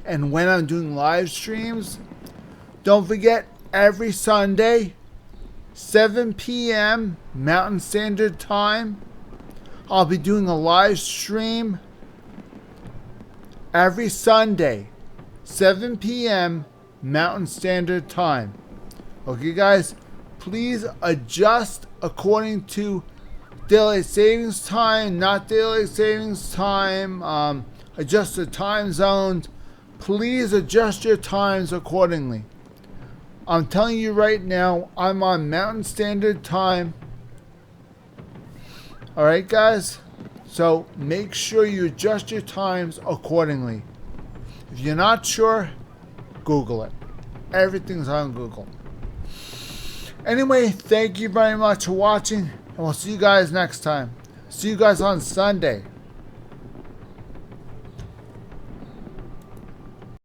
and when I'm doing live streams. Don't forget, every Sunday, 7 p.m. Mountain Standard Time, I'll be doing a live stream every Sunday, 7 p.m. Mountain Standard Time. Okay, guys, please adjust according to daylight savings time, not daylight savings time. Adjust the time zones. Please adjust your times accordingly. I'm telling you right now, I'm on Mountain Standard Time. Alright, guys? So make sure you adjust your times accordingly. If you're not sure, Google it. Everything's on Google. Anyway, thank you very much for watching, and we'll see you guys next time. See you guys on Sunday.